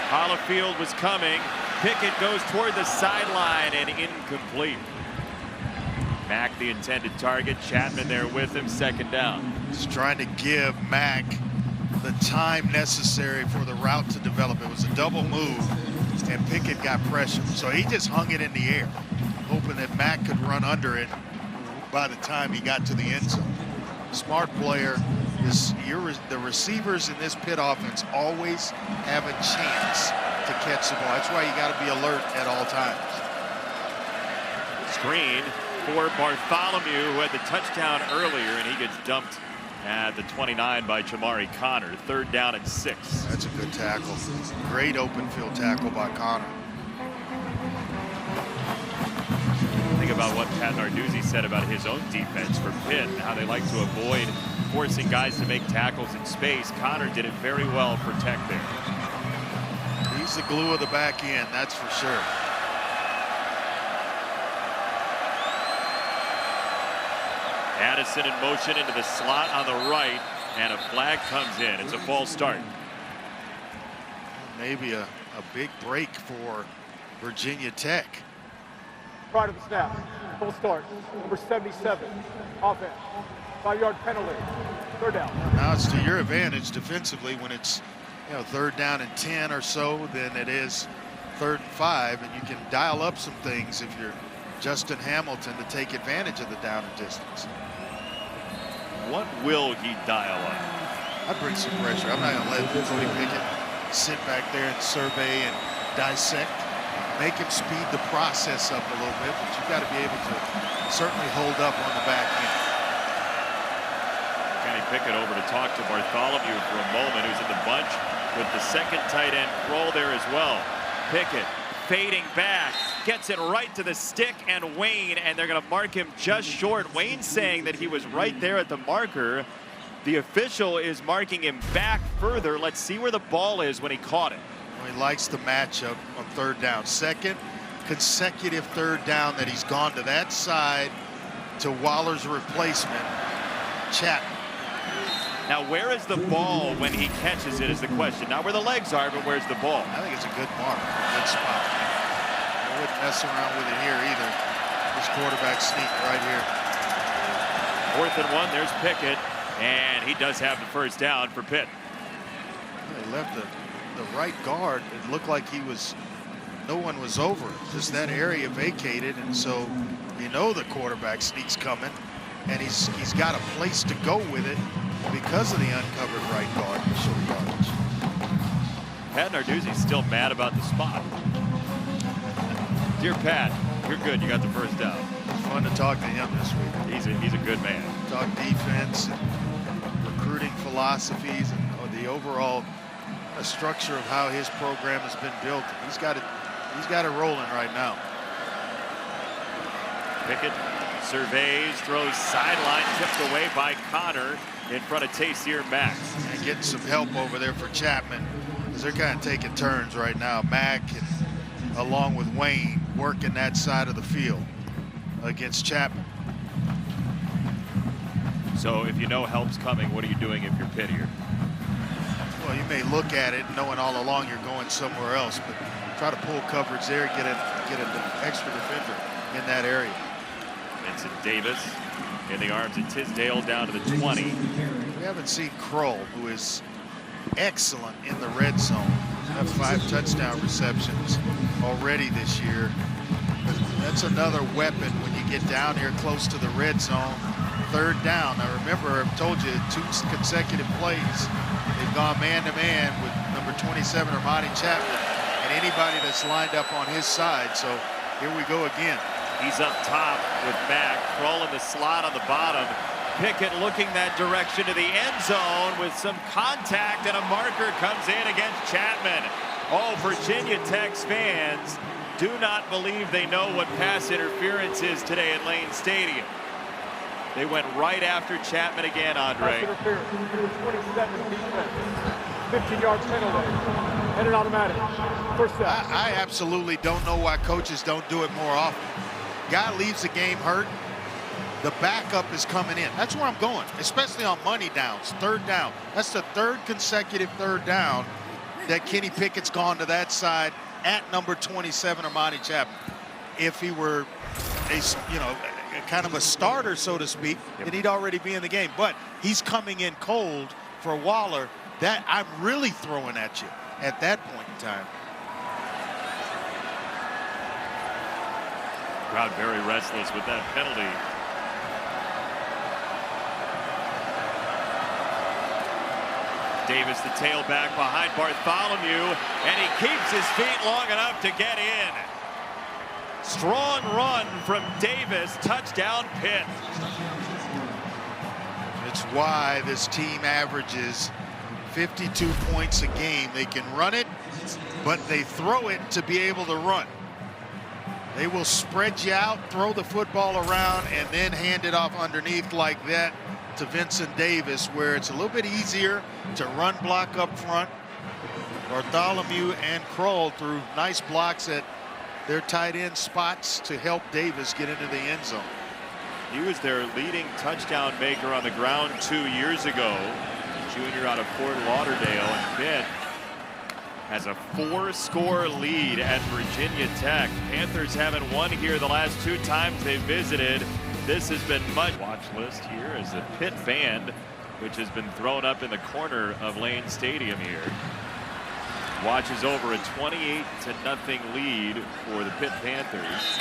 Hollifield was coming. Pickett goes toward the sideline and incomplete. Mack the intended target. Chapman there with him, second down. He's trying to give Mack the time necessary for the route to develop. It was a double move, and Pickett got pressure. So he just hung it in the air, hoping that Mack could run under it by the time he got to the end zone. Smart player. The receivers in this Pitt offense always have a chance to catch the ball. That's why you got to be alert at all times. Screen for Bartholomew, who had the touchdown earlier, and he gets dumped at the 29 by Jamari Connor. Third down and 6. That's a good tackle. Great open field tackle by Connor. Think about what Pat Narduzzi said about his own defense for Pitt and how they like to avoid forcing guys to make tackles in space. Connor did it very well for Tech there. He's the glue of the back end, that's for sure. Addison in motion into the slot on the right, and a flag comes in. It's a false start. Maybe a big break for Virginia Tech. Prior to the snap, full start, number 77, offense. 5-yard penalty, third down. Now it's to your advantage defensively when it's, third down and 10 or so than it is third and 5, and you can dial up some things if you're Justin Hamilton to take advantage of the down and distance. What will he dial up? I'd bring some pressure. I'm not going to let Kenny Pickett sit back there and survey and dissect. Make him speed the process up a little bit, but you've got to be able to certainly hold up on the back end. Kenny Pickett over to talk to Bartholomew for a moment, who's in the bunch with the second tight end Kroll there as well. Pickett fading back, gets it right to the stick and Wayne, and they're going to mark him just short. Wayne saying that he was right there at the marker. The official is marking him back further. Let's see where the ball is when he caught it. Well, he likes the matchup on third down. Second consecutive third down that he's gone to that side to Waller's replacement, Chapman. Now, where is the ball when he catches it is the question. Not where the legs are, but where's the ball? I think it's a good mark, a good spot. I wouldn't mess around with it here either. This quarterback sneak right here. 4th and 1, there's Pickett, and he does have the first down for Pitt. They left the right guard. It looked like no one was over. Just that area vacated, and so the quarterback sneak's coming, and he's got a place to go with it because of the uncovered right guard for short yardage. Pat Narduzzi's still mad about the spot. Dear Pat, you're good. You got the first down. Fun to talk to him this week. He's a good man. Talk defense and recruiting philosophies and the overall structure of how his program has been built. He's got it rolling right now. Pickett surveys, throws sideline, tipped away by Connor in front of Taysir Mack. And getting some help over there for Chapman, because they're kind of taking turns right now. Mack, and, along with Wayne, working that side of the field against Chapman. So if you know help's coming, what are you doing if you're Pitt here? Well, you may look at it knowing all along you're going somewhere else, but try to pull coverage there, get an extra defender in that area. Vincent Davis in the arms of Tisdale down to the 20. We haven't seen Kroll, who is excellent in the red zone. Have 5 touchdown receptions already this year. That's another weapon when you get down here close to the red zone. 3rd down. Now remember, I've told you 2 consecutive plays. They've gone man-to-man with number 27, Armani Chapman, and anybody that's lined up on his side. So here we go again. He's up top with Mack, Kroll in the slot on the bottom. Pickett looking that direction to the end zone with some contact, and a marker comes in against Chapman. Oh, Virginia Tech's fans do not believe they know what pass interference is today at Lane Stadium. They went right after Chapman again, Andre. Pass interference, 27 defense, 15-yard penalty, and an automatic. First down. I absolutely don't know why coaches don't do it more often. Guy leaves the game hurt. The backup is coming in. That's where I'm going, especially on money downs, 3rd down. That's the 3rd consecutive 3rd down that Kenny Pickett's gone to that side at number 27, Armani Chapman. If he were kind of a starter, so to speak, then he'd already be in the game. But he's coming in cold for Waller. That I'm really throwing at you at that point in time. Crowd very restless with that penalty. Davis, the tailback behind Bartholomew, and he keeps his feet long enough to get in. Strong run from Davis, touchdown Pitt. It's why this team averages 52 points a game. They can run it, but they throw it to be able to run. They will spread you out, throw the football around, and then hand it off underneath like that to Vincent Davis, where it's a little bit easier to run block up front. Bartholomew and Kroll through nice blocks at their tight end spots to help Davis get into the end zone. He was their leading touchdown maker on the ground 2 years ago. Junior out of Fort Lauderdale, and Pitt has a 4-score lead at Virginia Tech. Panthers haven't won here the last 2 times they visited. This has been much. Watch list here is the Pitt band, which has been thrown up in the corner of Lane Stadium here. Watches over a 28-0 lead for the Pitt Panthers.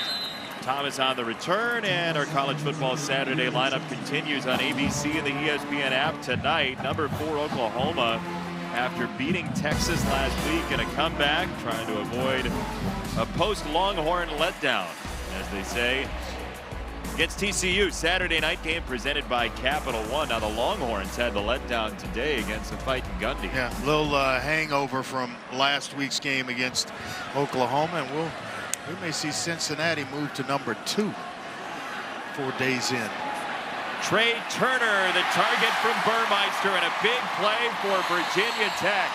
Thomas on the return, and our college football Saturday lineup continues on ABC and the ESPN app tonight. Number 4 Oklahoma, after beating Texas last week in a comeback, trying to avoid a post-Longhorn letdown, as they say, against TCU. Saturday night game presented by Capital One. Now the Longhorns had the letdown today against the fighting Gundy. Yeah, a little hangover from last week's game against Oklahoma, and we may see Cincinnati move to number 2 4 days in. Trey Turner, the target from Burmeister, and a big play for Virginia Tech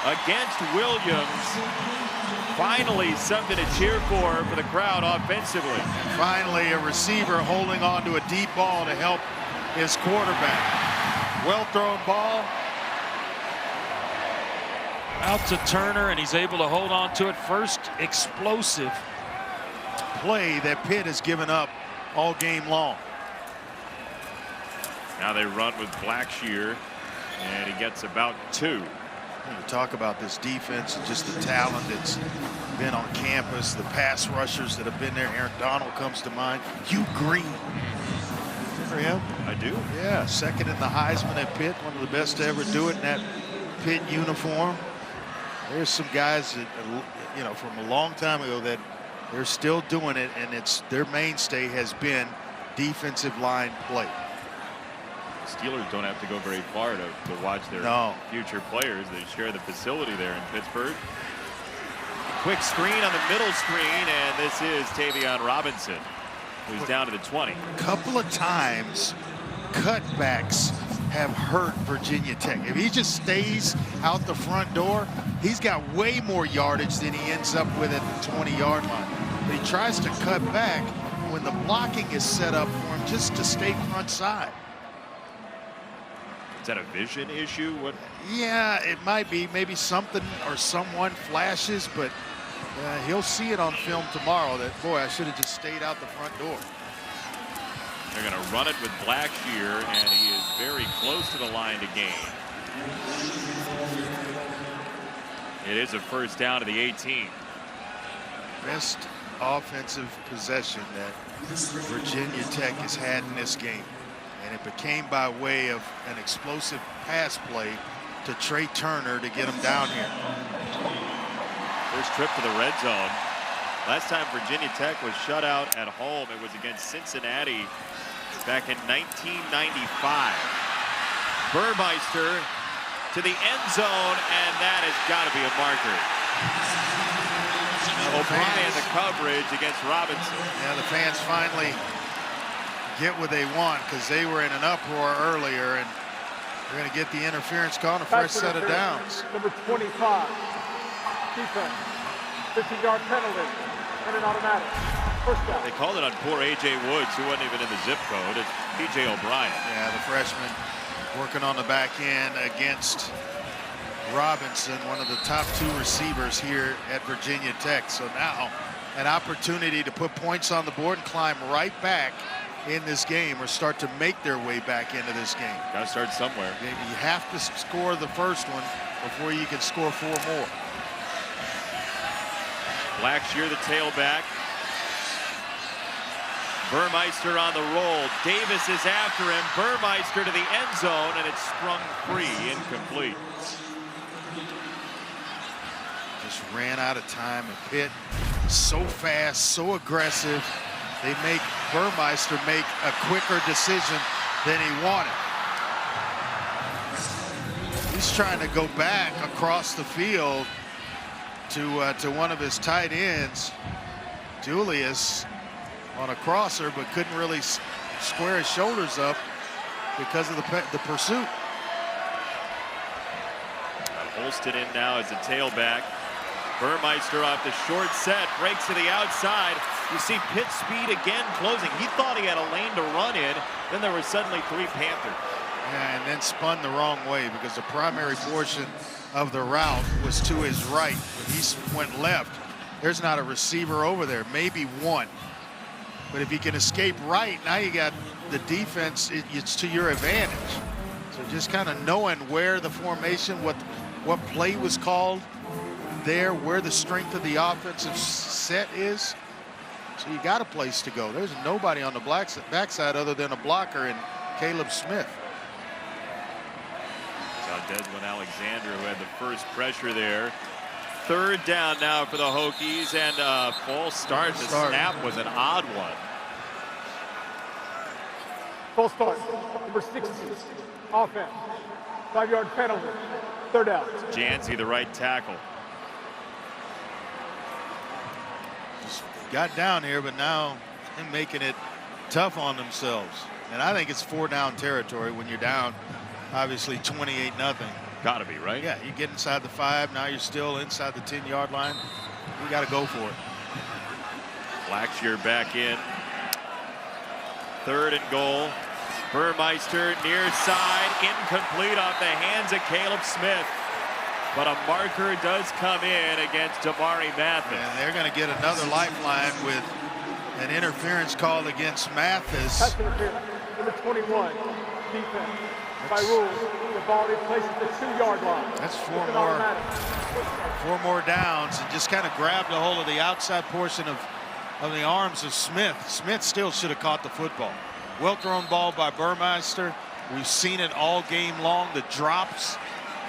against Williams. Finally something to cheer for the crowd offensively. Finally a receiver holding on to a deep ball to help his quarterback. Well thrown ball. Out to Turner, and he's able to hold on to it. First explosive play that Pitt has given up all game long. Now they run with Blackshear, and he gets about 2. We talk about this defense and just the talent that's been on campus, the pass rushers that have been there. Aaron Donald comes to mind. Hugh Green. Remember him? I do. Yeah, 2nd in the Heisman at Pitt, one of the best to ever do it in that Pitt uniform. There's some guys that, from a long time ago that they're still doing it, and it's their mainstay has been defensive line play. Steelers don't have to go very far to watch their future players. They share the facility there in Pittsburgh. Quick screen on the middle screen, and this is Tavion Robinson, who's down to the 20. A couple of times cutbacks have hurt Virginia Tech. If he just stays out the front door, he's got way more yardage than he ends up with at the 20-yard line. But he tries to cut back when the blocking is set up for him just to stay front side. Is that a vision issue? What? Yeah, it might be. Maybe something or someone flashes, but he'll see it on film tomorrow that, boy, I should have just stayed out the front door. They're going to run it with Blackshear, and he is very close to the line to gain. It is a first down to the 18. Best offensive possession that Virginia Tech has had in this game. And it became by way of an explosive pass play to Trey Turner to get him down here. First trip to the red zone. Last time Virginia Tech was shut out at home, it was against Cincinnati back in 1995. Burmeister to the end zone, and that has got to be a marker. O'Brien the coverage against Robinson. Yeah, the fans finally get what they want because they were in an uproar earlier, and they're going to get the interference call on a fresh set of downs. Number 25, defense, 15-yard penalty, and an automatic. First down. They called it on poor A.J. Woods, who wasn't even in the zip code. It's P.J. O'Brien. Yeah, the freshman working on the back end against Robinson, one of the top 2 receivers here at Virginia Tech. So now an opportunity to put points on the board and climb right back in this game, or start to make their way back into this game. Got to start somewhere. You have to score the first one before you can score 4 more. Blackshear, the tailback. Burmeister on the roll. Davis is after him. Burmeister to the end zone, and it's sprung free, incomplete. Just ran out of time, and Pitt so fast, so aggressive. They make Burmeister make a quicker decision than he wanted. He's trying to go back across the field to one of his tight ends, Julius, on a crosser, but couldn't really square his shoulders up because of the pursuit. Holston in now as a tailback. Burmeister off the short set, breaks to the outside. You see Pitt speed again closing. He thought he had a lane to run in. Then there were suddenly 3 Panthers. Yeah, and then spun the wrong way because the primary portion of the route was to his right. When he went left, there's not a receiver over there, maybe one. But if he can escape right, now you got the defense, it's to your advantage. So just kind of knowing where the formation, what play was called there, where the strength of the offensive set is. So you got a place to go. There's nobody on the backside other than a blocker and Caleb Smith. Desmond Alexander, who had the first pressure there. Third down now for the Hokies, and a false start. The snap was an odd one. False start. Number 60, offense. 5-yard penalty. Third down. Jancy, the right tackle. Just got down here, but now they're making it tough on themselves. And I think it's 4-down territory when you're down, obviously 28-0. Gotta be, right? Yeah, you get inside the 5, now you're still inside the 10-yard line. You got to go for it. Blackshear back in. 3rd and goal. Burmeister near side, incomplete off the hands of Caleb Smith. But a marker does come in against Damari Mathis. And they're going to get another lifeline with an interference called against Mathis. Pass interference, number 21, defense. By rules, the ball replaces the 2-yard line. That's 4 more downs, and just kind of grabbed a hold of the outside portion of the arms of Smith. Smith still should have caught the football. Well thrown ball by Burmeister. We've seen it all game long. The drops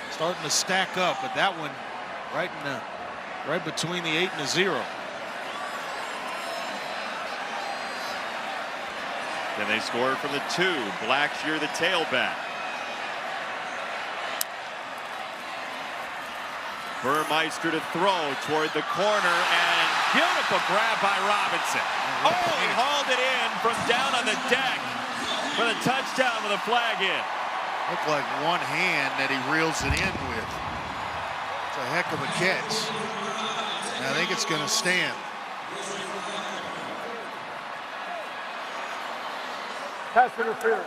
starting to stack up, but that one right between the 8 and the 0. Then they score from the 2. Blackshear, the tailback. Burmeister to throw toward the corner, and beautiful grab by Robinson. Oh, he hauled it in from down on the deck for the touchdown with a flag in. Looked like one hand that he reels it in with. It's a heck of a catch. And I think it's going to stand. Pass interference,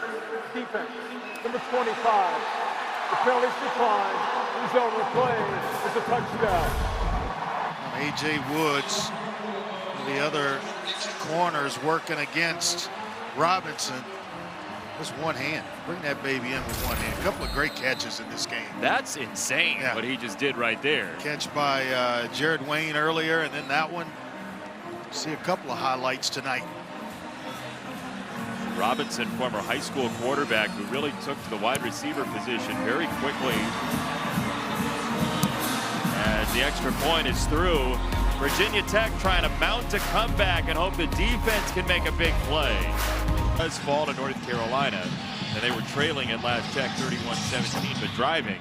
defense, number 25. The penalty's declined. Result of the play is a touchdown. A.J. Woods, the other corners working against Robinson. Just one hand. Bring that baby in with one hand. A couple of great catches in this game. That's insane what he just did right there. Catch by Jared Wayne earlier, and then that one. See a couple of highlights tonight. Robinson, former high school quarterback who really took to the wide receiver position very quickly. As the extra point is through, Virginia Tech trying to mount a comeback and hope the defense can make a big play. Does fall to North Carolina, and they were trailing at last check 31-17, but driving.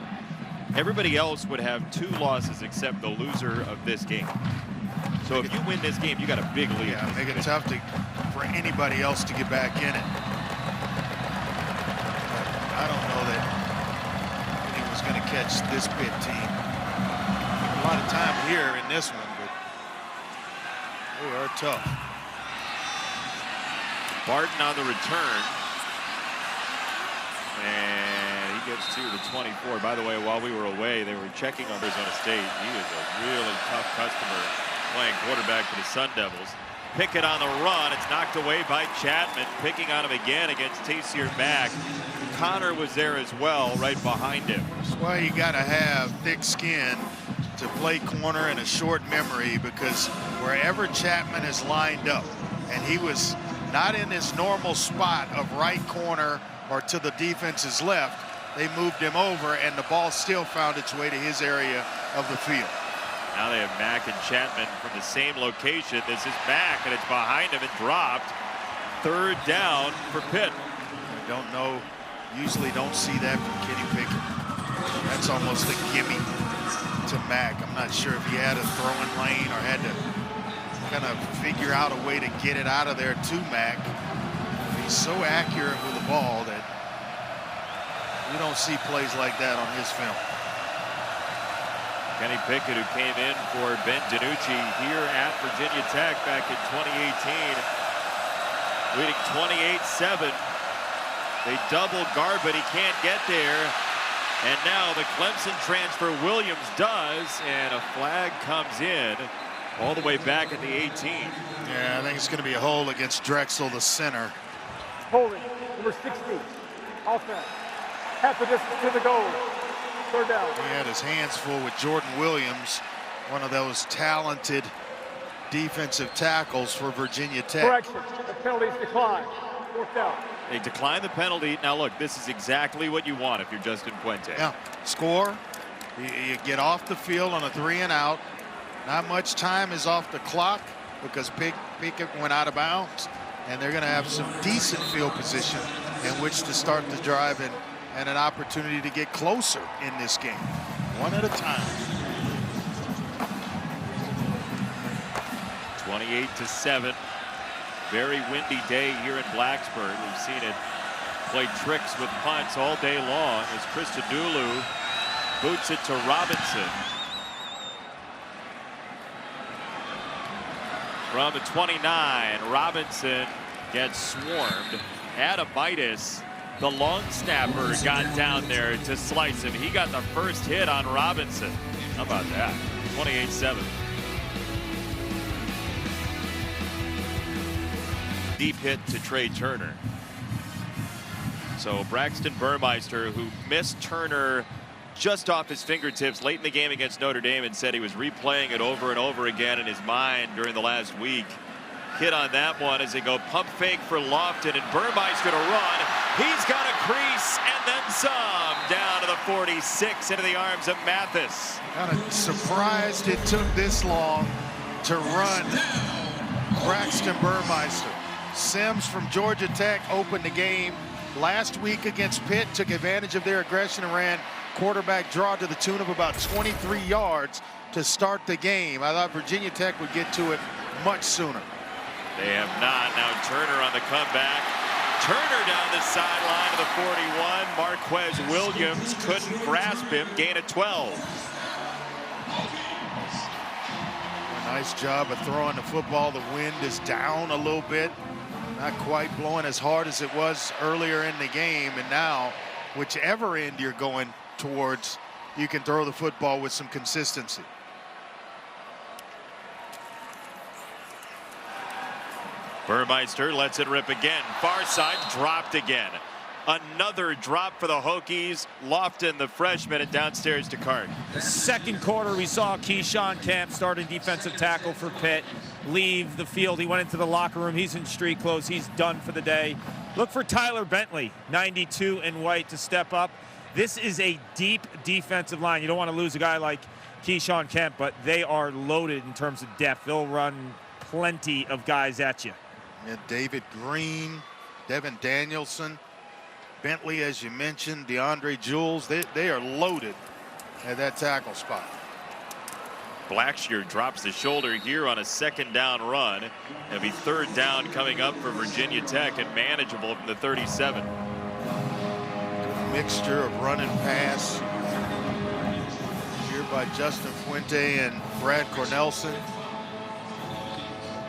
Everybody else would have 2 losses except the loser of this game. So if you win this game, you got a big lead. Yeah, make it tough for anybody else to get back in it. But I don't know that he was going to catch this Pitt team. A lot of time here in this one, but they are tough. Barton on the return. And he gets to the 24. By the way, while we were away, they were checking on Arizona State. He is a really tough customer playing quarterback for the Sun Devils. Pickett on the run. It's knocked away by Chapman. Picking on him again against Taysier Mack. Connor was there as well, right behind him. That's why you got to have thick skin to play corner and a short memory, because wherever Chapman is lined up, and he was not in his normal spot of right corner or to the defense's left, they moved him over, and the ball still found its way to his area of the field. Now they have Mack and Chapman from the same location. This is Mack, and it's behind him and dropped. 3rd down for Pitt. I don't know. Usually don't see that from Kenny Pickett. That's almost a gimme to Mack. I'm not sure if he had a throwing lane or had to kind of figure out a way to get it out of there to Mack. He's so accurate with the ball that you don't see plays like that on his film. Kenny Pickett, who came in for Ben DiNucci here at Virginia Tech back in 2018, leading 28-7. They double Garbutt. He can't get there. And now the Clemson transfer Williams does, and a flag comes in all the way back at the 18. Yeah, I think it's going to be a hold against Drexel, the center. Holding, number 60, offense. Half the distance to the goal. 3rd down. He had his hands full with Jordan Williams, one of those talented defensive tackles for Virginia Tech. Correction, the penalties decline. 4th down. They decline the penalty. Now look, this is exactly what you want if you're Justin Fuente. Yeah, score. You get off the field on a 3 and out. Not much time is off the clock because Pickett went out of bounds, and they're going to have some decent field position in which to start the drive and an opportunity to get closer in this game, one at a time. 28-7. Very windy day here in Blacksburg. We've seen it play tricks with punts all day long as Christodoulou boots it to Robinson. From the 29, Robinson gets swarmed. Adamitis, the long snapper, got down there to slice him. He got the first hit on Robinson. How about that? 28-7. Deep hit to Trey Turner. So Braxton Burmeister, who missed Turner just off his fingertips late in the game against Notre Dame, and said he was replaying it over and over again in his mind during the last week. Hit on that one as they go pump fake for Lofton, and Burmeister to run. He's got a crease and then some down to the 46 into the arms of Mathis. Kind of surprised it took this long to run Braxton Burmeister. Sims from Georgia Tech opened the game last week against Pitt, took advantage of their aggression and ran quarterback draw to the tune of about 23 yards to start the game. I thought Virginia Tech would get to it much sooner. They have not. Now Turner on the comeback. Turner down the sideline of the 41. Marquez Williams couldn't grasp him. Gain of 12. A nice job of throwing the football. The wind is down a little bit. Not quite blowing as hard as it was earlier in the game. And now, whichever end you're going towards, you can throw the football with some consistency. Burmeister lets it rip again. Far side, dropped again. Another drop for the Hokies. Lofton, the freshman, and downstairs to Cart. Second quarter, we saw Keyshawn Camp, starting defensive tackle for Pitt, leave the field. He went into the locker room. He's in street clothes. He's done for the day. Look for Tyler Bentley, 92 in white, to step up. This is a deep defensive line. You don't want to lose a guy like Keyshawn Camp, but they are loaded in terms of depth. They'll run plenty of guys at you. Yeah, David Green, Devin Danielson, Bentley, as you mentioned, DeAndre Jules, they are loaded at that tackle spot. Blackshear drops the shoulder here on a second down run. It'll be third down coming up for Virginia Tech and manageable from the 37. Mixture of run and pass here by Justin Fuente and Brad Cornelson.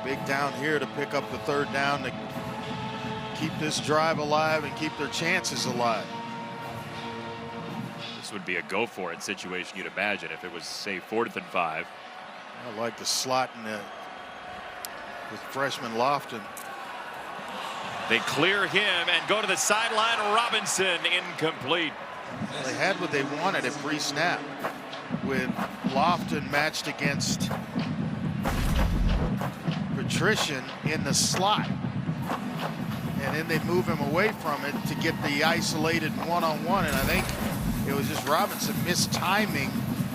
Big down here to pick up the third down to keep this drive alive and keep their chances alive. This would be a go for it situation, you'd imagine, if it was, say, 4th and 5. I like the slot in with freshman Lofton. They clear him and go to the sideline. Robinson incomplete. They had what they wanted at pre-snap with Lofton matched against Patrician in the slot. And then they move him away from it to get the isolated one-on-one. And I think it was just Robinson mistiming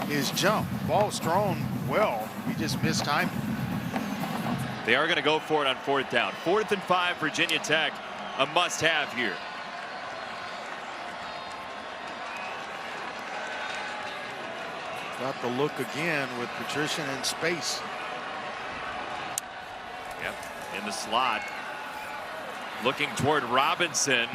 his jump. Ball was thrown well. He just mistimed it. They are going to go for it on 4th down. 4th and 5, Virginia Tech, a must-have here. Got the look again with Patrician in space. Yep, in the slot. Looking toward Robinson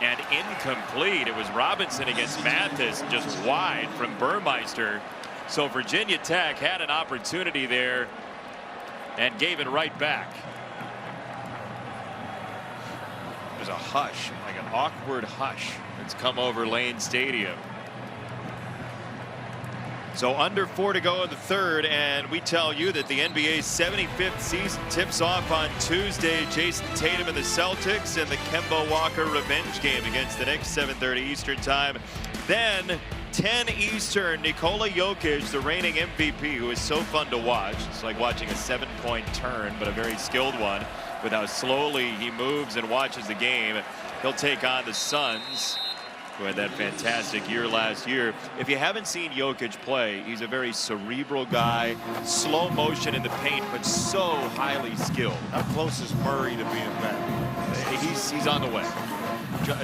and incomplete. It was Robinson against Mathis, just wide from Burmeister. So Virginia Tech had an opportunity there and gave it right back. There's a hush, like an awkward hush that's come over Lane Stadium. So under 4 to go in the third, and we tell you that the NBA's 75th season tips off on Tuesday. Jason Tatum and the Celtics and the Kemba Walker revenge game against the Knicks, 7:30 Eastern time. Then 10 Eastern, Nikola Jokic, the reigning MVP, who is so fun to watch. It's like watching a 7-point turn, but a very skilled one with how slowly he moves and watches the game. He'll take on the Suns, who had that fantastic year last year. If you haven't seen Jokic play, he's a very cerebral guy, slow motion in the paint, but so highly skilled. How close is Murray to being back? He's on the way.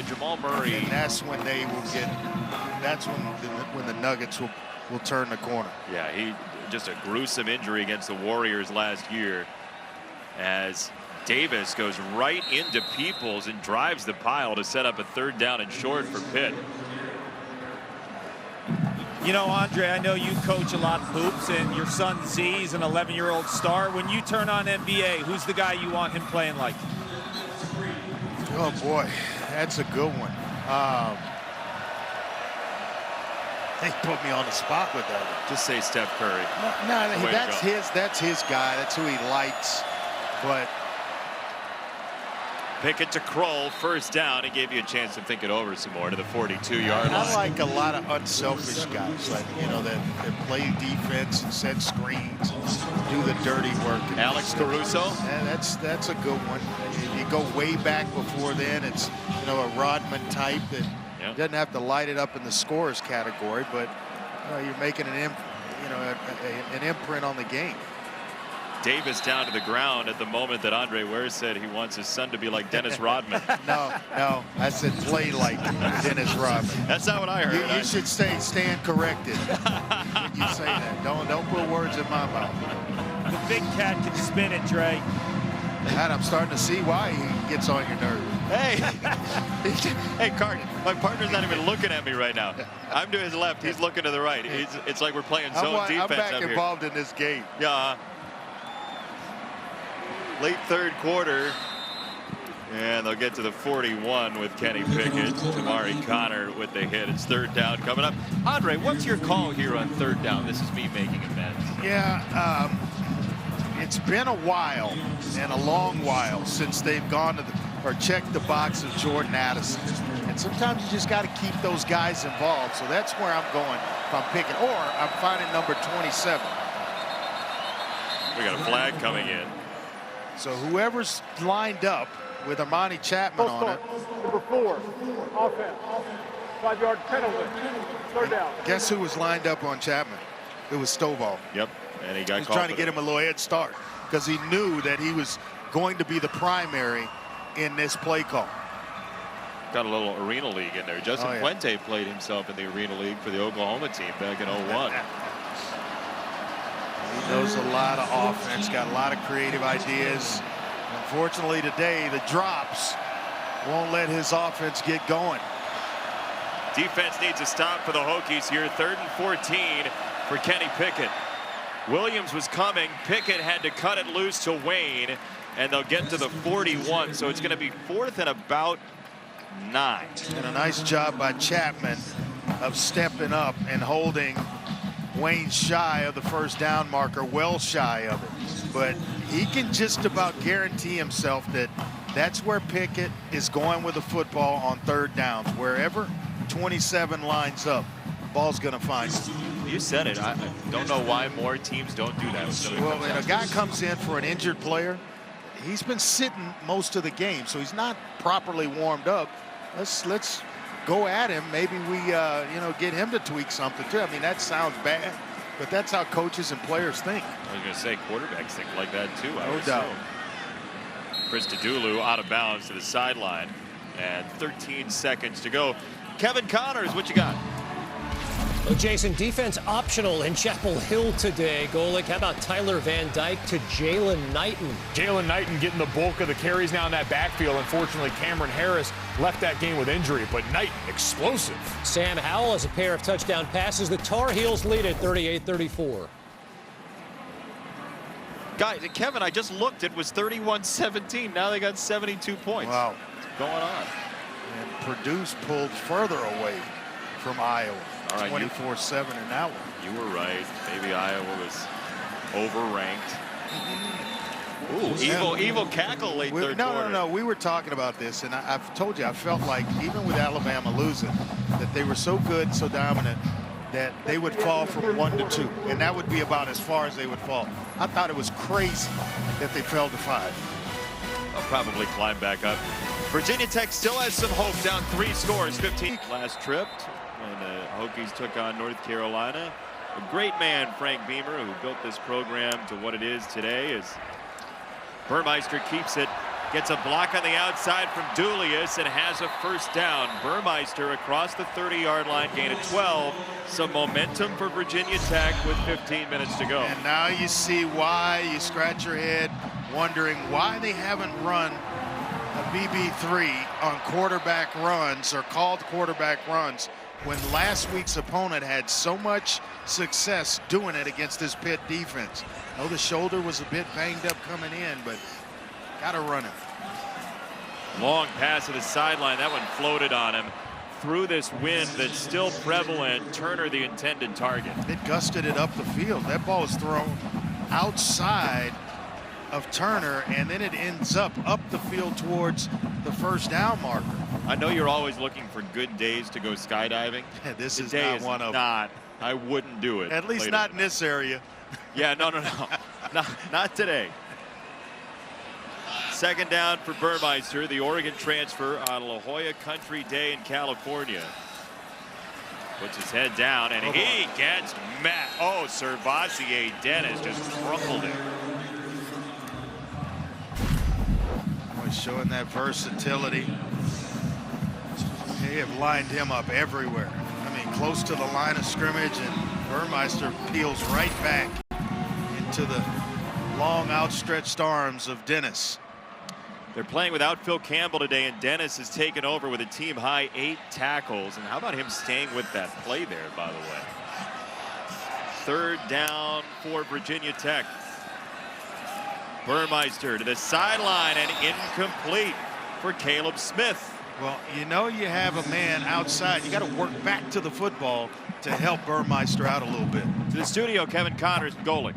Jamal Murray. And that's when they will get, that's when the Nuggets will turn the corner. Yeah, he just a gruesome injury against the Warriors last year as Davis goes right into Peoples and drives the pile to set up a third down and short for Pitt. You know, Andre, I know you coach a lot of hoops, and your son Z is an 11-year-old star. When you turn on NBA, who's the guy you want him playing like? Oh boy, that's a good one. They put me on the spot with that one. Just say Steph Curry. No, that's his guy. That's who he likes. But Pickett to Kroll, first down. He gave you a chance to think it over some more to the 42-yard line. I like a lot of unselfish guys, like, you know, that play defense and set screens and do the dirty work. Alex Caruso. And that's a good one. You go way back before then. It's, you know, a Rodman type that doesn't have to light it up in the scorers category, but you're making an imprint on the game. Davis down to the ground at the moment that Andre Ware said he wants his son to be like Dennis Rodman. No, I said play like Dennis Rodman. That's not what I heard. You should stand corrected when you say that. Don't put words in my mouth. The big cat can spin it, Dre. And I'm starting to see why he gets on your nerves. Hey, hey, Cart, my partner's not even looking at me right now. I'm to his left. He's looking to the right. It's like we're playing zone defense. I'm back up involved here. in this game. Yeah. Late third quarter, and they'll get to the 41 with Kenny Pickett. Tamari Connor with the hit. It's third down coming up. Andre, what's your call here on third down? This is me making amends. Yeah, it's been a while and a long while since they've gone to or checked the box of Jordan Addison. And sometimes you just got to keep those guys involved. So that's where I'm going if I'm picking, or I'm finding number 27. We got a flag coming in. So whoever's lined up with Amani Chapman on it. Number 4, offense. 5-yard penalty. 3rd down. Guess who was lined up on Chapman? It was Stovall. Yep, and he got He's trying to get him a little head start because he knew that he was going to be the primary in this play call. Got a little Arena League in there. Justin Fuente played himself in the Arena League for the Oklahoma team back in 01. He knows a lot of offense, got a lot of creative ideas. Unfortunately today, the drops won't let his offense get going. Defense needs a stop for the Hokies here. 3rd and 14 for Kenny Pickett. Williams was coming. Pickett had to cut it loose to Wayne, and they'll get to the 41. So it's going to be 4th and about 9. And a nice job by Chapman of stepping up and holding Wayne shy of the first down marker, well shy of it. But he can just about guarantee himself that that's where Pickett is going with the football on 3rd downs. Wherever 27 lines up, ball's going to find him. You said it. I don't know why more teams don't do that. Well, when a guy comes in for an injured player, he's been sitting most of the game, so he's not properly warmed up. Let's go at him. Maybe we you know, get him to tweak something too. I mean, that sounds bad, but that's how coaches and players think. I was going to say quarterbacks think like that too. No doubt. Chris Dedulu out of bounds to the sideline, and 13 seconds to go. Kevin Connors, what you got? Well, Jason, defense optional in Chapel Hill today. Golick, how about Tyler Van Dyke to Jalen Knighton? Jalen Knighton getting the bulk of the carries now in that backfield. Unfortunately, Cameron Harris left that game with injury, but Knighton explosive. Sam Howell has a pair of touchdown passes. The Tar Heels lead at 38-34. Guys, Kevin, I just looked. It was 31-17. Now they got 72 points. Wow. What's going on? And Purdue's pulled further away from Iowa. All right, 24-7 in that one. You were right. Maybe Iowa was overranked. Ooh, evil cackle late third quarter. No. We were talking about this, and I've told you, I felt like even with Alabama losing, that they were so good, so dominant, that they would fall from 1 to 2, and that would be about as far as they would fall. I thought it was crazy that they fell to 5. They'll probably climb back up. Virginia Tech still has some hope, down 3 scores, 15. Last trip when the Hokies took on North Carolina. A great man, Frank Beamer, who built this program to what it is today, as Burmeister keeps it, gets a block on the outside from Julius and has a first down. Burmeister across the 30-yard line, gain of 12. Some momentum for Virginia Tech with 15 minutes to go. And now you see why. You scratch your head wondering why they haven't run a BB3 on quarterback runs or called quarterback runs when last week's opponent had so much success doing it against this Pitt defense. I know the shoulder was a bit banged up coming in, but got to run it. Long pass to the sideline. That one floated on him. Through this wind that's still prevalent, Turner the intended target. It gusted it up the field. That ball was thrown outside of Turner, and then it ends up the field towards the first down marker. I know you're always looking for good days to go skydiving. This is Today not one of them. Not. I wouldn't do it. At least not in this area. Yeah, no. not today. Second down for Burmeister, the Oregon transfer on La Jolla Country Day in California. Puts his head down, and he gets met. Oh, Servassier Dennis just crumpled it. Always showing that versatility. They have lined him up everywhere. I mean, close to the line of scrimmage, and Burmeister peels right back into the long outstretched arms of Dennis. They're playing without Phil Campbell today, and Dennis has taken over with a team-high 8 tackles. And how about him staying with that play there, by the way? Third down for Virginia Tech. Burmeister to the sideline and incomplete for Caleb Smith. Well, you know you have a man outside. You got to work back to the football to help Burmeister out a little bit. To the studio, Kevin Connors and Golick.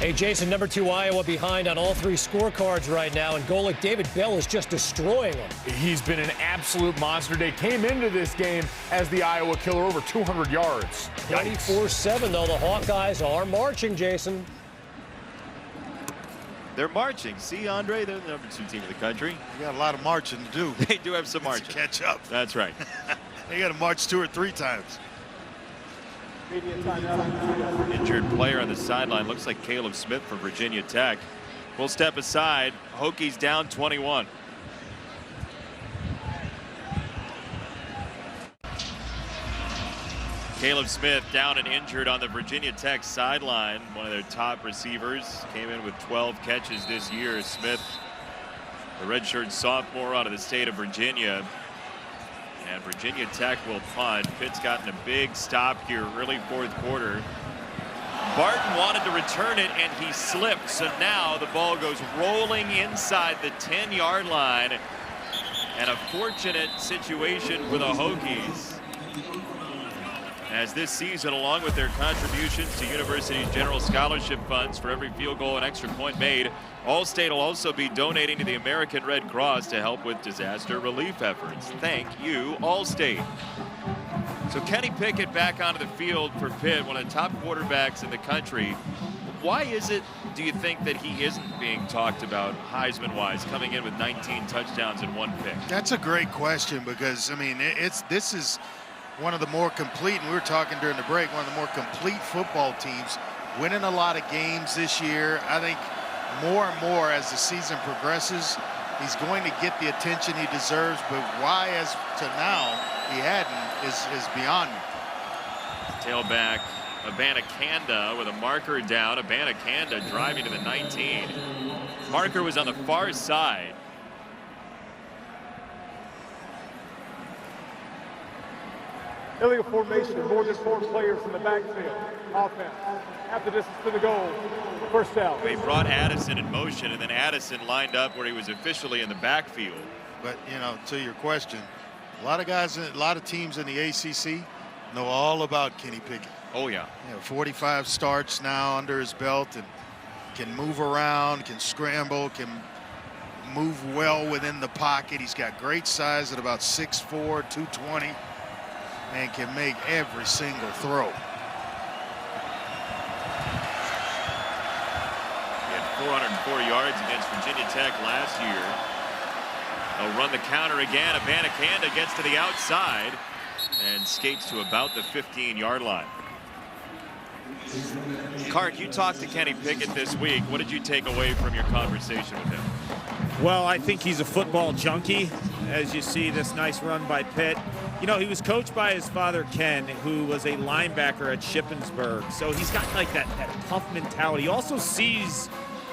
Hey, Jason, number 2 Iowa behind on all 3 scorecards right now, and goalie David Bell is just destroying them. He's been an absolute monster today. Came into this game as the Iowa killer, over 200 yards. 24-7, though. The Hawkeyes are marching, Jason. They're marching. See, Andre, they're the number 2 team in the country. You got a lot of marching to do. They do have some marching. To catch up. That's right. They got to march 2 or 3 times. Injured player on the sideline. Looks like Caleb Smith from Virginia Tech. We'll step aside. Hokies down 21. Caleb Smith down and injured on the Virginia Tech sideline. One of their top receivers. Came in with 12 catches this year. Smith, the redshirt sophomore out of the state of Virginia. And Virginia Tech will punt. Pitt's gotten a big stop here, early 4th quarter. Barton wanted to return it, and he slipped. So now the ball goes rolling inside the 10-yard line. And a fortunate situation for the Hokies, as this season, along with their contributions to universities' general scholarship funds for every field goal and extra point made, Allstate will also be donating to the American Red Cross to help with disaster relief efforts. Thank you, Allstate. So Kenny Pickett back onto the field for Pitt, one of the top quarterbacks in the country. Why is it, do you think, that he isn't being talked about Heisman-wise, coming in with 19 touchdowns and 1 pick? That's a great question, because, I mean, this is one of the more complete, and we were talking during the break, one of the more complete football teams, winning a lot of games this year. I think more and more as the season progresses, he's going to get the attention he deserves, but why as to now he hadn't is beyond me. Tailback Abanikanda with a marker down. Abanikanda driving to the 19. Marker was on the far side. Illegal formation of more than 4 players in the backfield. Offense. Half the distance to the goal. First down. They brought Addison in motion, and then Addison lined up where he was officially in the backfield. But, you know, to your question, a lot of guys, a lot of teams in the ACC know all about Kenny Pickett. Oh, yeah. 45 starts now under his belt, and can move around, can scramble, can move well within the pocket. He's got great size at about 6'4", 220. And can make every single throw. He had 404 yards against Virginia Tech last year. They'll run the counter again. Abanikanda gets to the outside and skates to about the 15-yard line. Cart, you talked to Kenny Pickett this week. What did you take away from your conversation with him? Well, I think he's a football junkie, as you see this nice run by Pitt. You know, he was coached by his father, Ken, who was a linebacker at Shippensburg. So he's got like that tough mentality. He also sees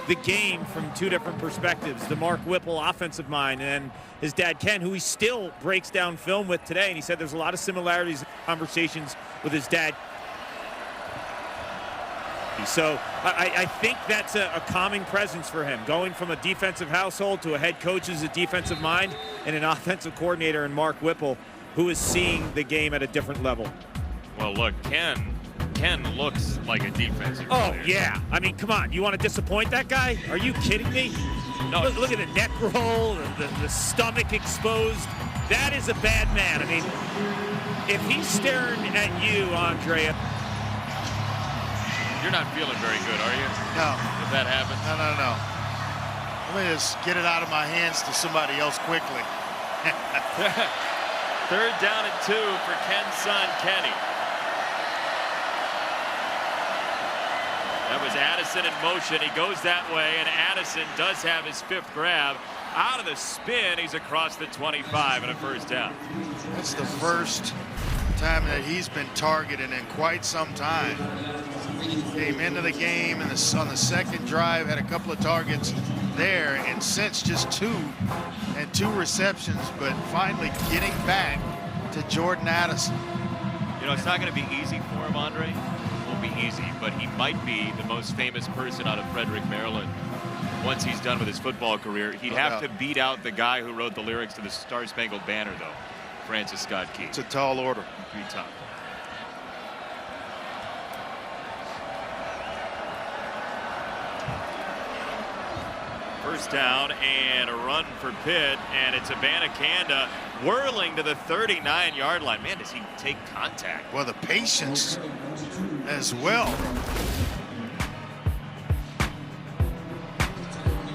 the game from 2 different perspectives. The Mark Whipple offensive mind, and his dad, Ken, who he still breaks down film with today. And he said there's a lot of similarities in conversations with his dad. So I think that's a calming presence for him, going from a defensive household to a head coach who's a defensive mind and an offensive coordinator in Mark Whipple, who is seeing the game at a different level. Well, look, Ken looks like a defensive player. Oh, yeah. I mean, come on. You want to disappoint that guy? Are you kidding me? No. Look at the neck roll, the stomach exposed. That is a bad man. I mean, if he's staring at you, Andrea. You're not feeling very good, are you? No. If that happens? No. Let me just get it out of my hands to somebody else quickly. 3rd down and 2 for Ken's son, Kenny. That was Addison in motion. He goes that way, and Addison does have his 5th grab. Out of the spin, he's across the 25 and a 1st down. That's the first time that he's been targeted in quite some time. Came into the game and on the 2nd drive had a couple of targets there, and since just 2 receptions, but finally getting back to Jordan Addison. You know, it's not going to be easy for him, Andre. It won't be easy, but he might be the most famous person out of Frederick, Maryland. Once he's done with his football career, he'd have to beat out the guy who wrote the lyrics to the Star Spangled Banner, though, Francis Scott Key. It's a tall order. Pretty tough. First down and a run for Pitt, and it's Abanikanda whirling to the 39-yard line. Man, does he take contact? Well, the patience as well.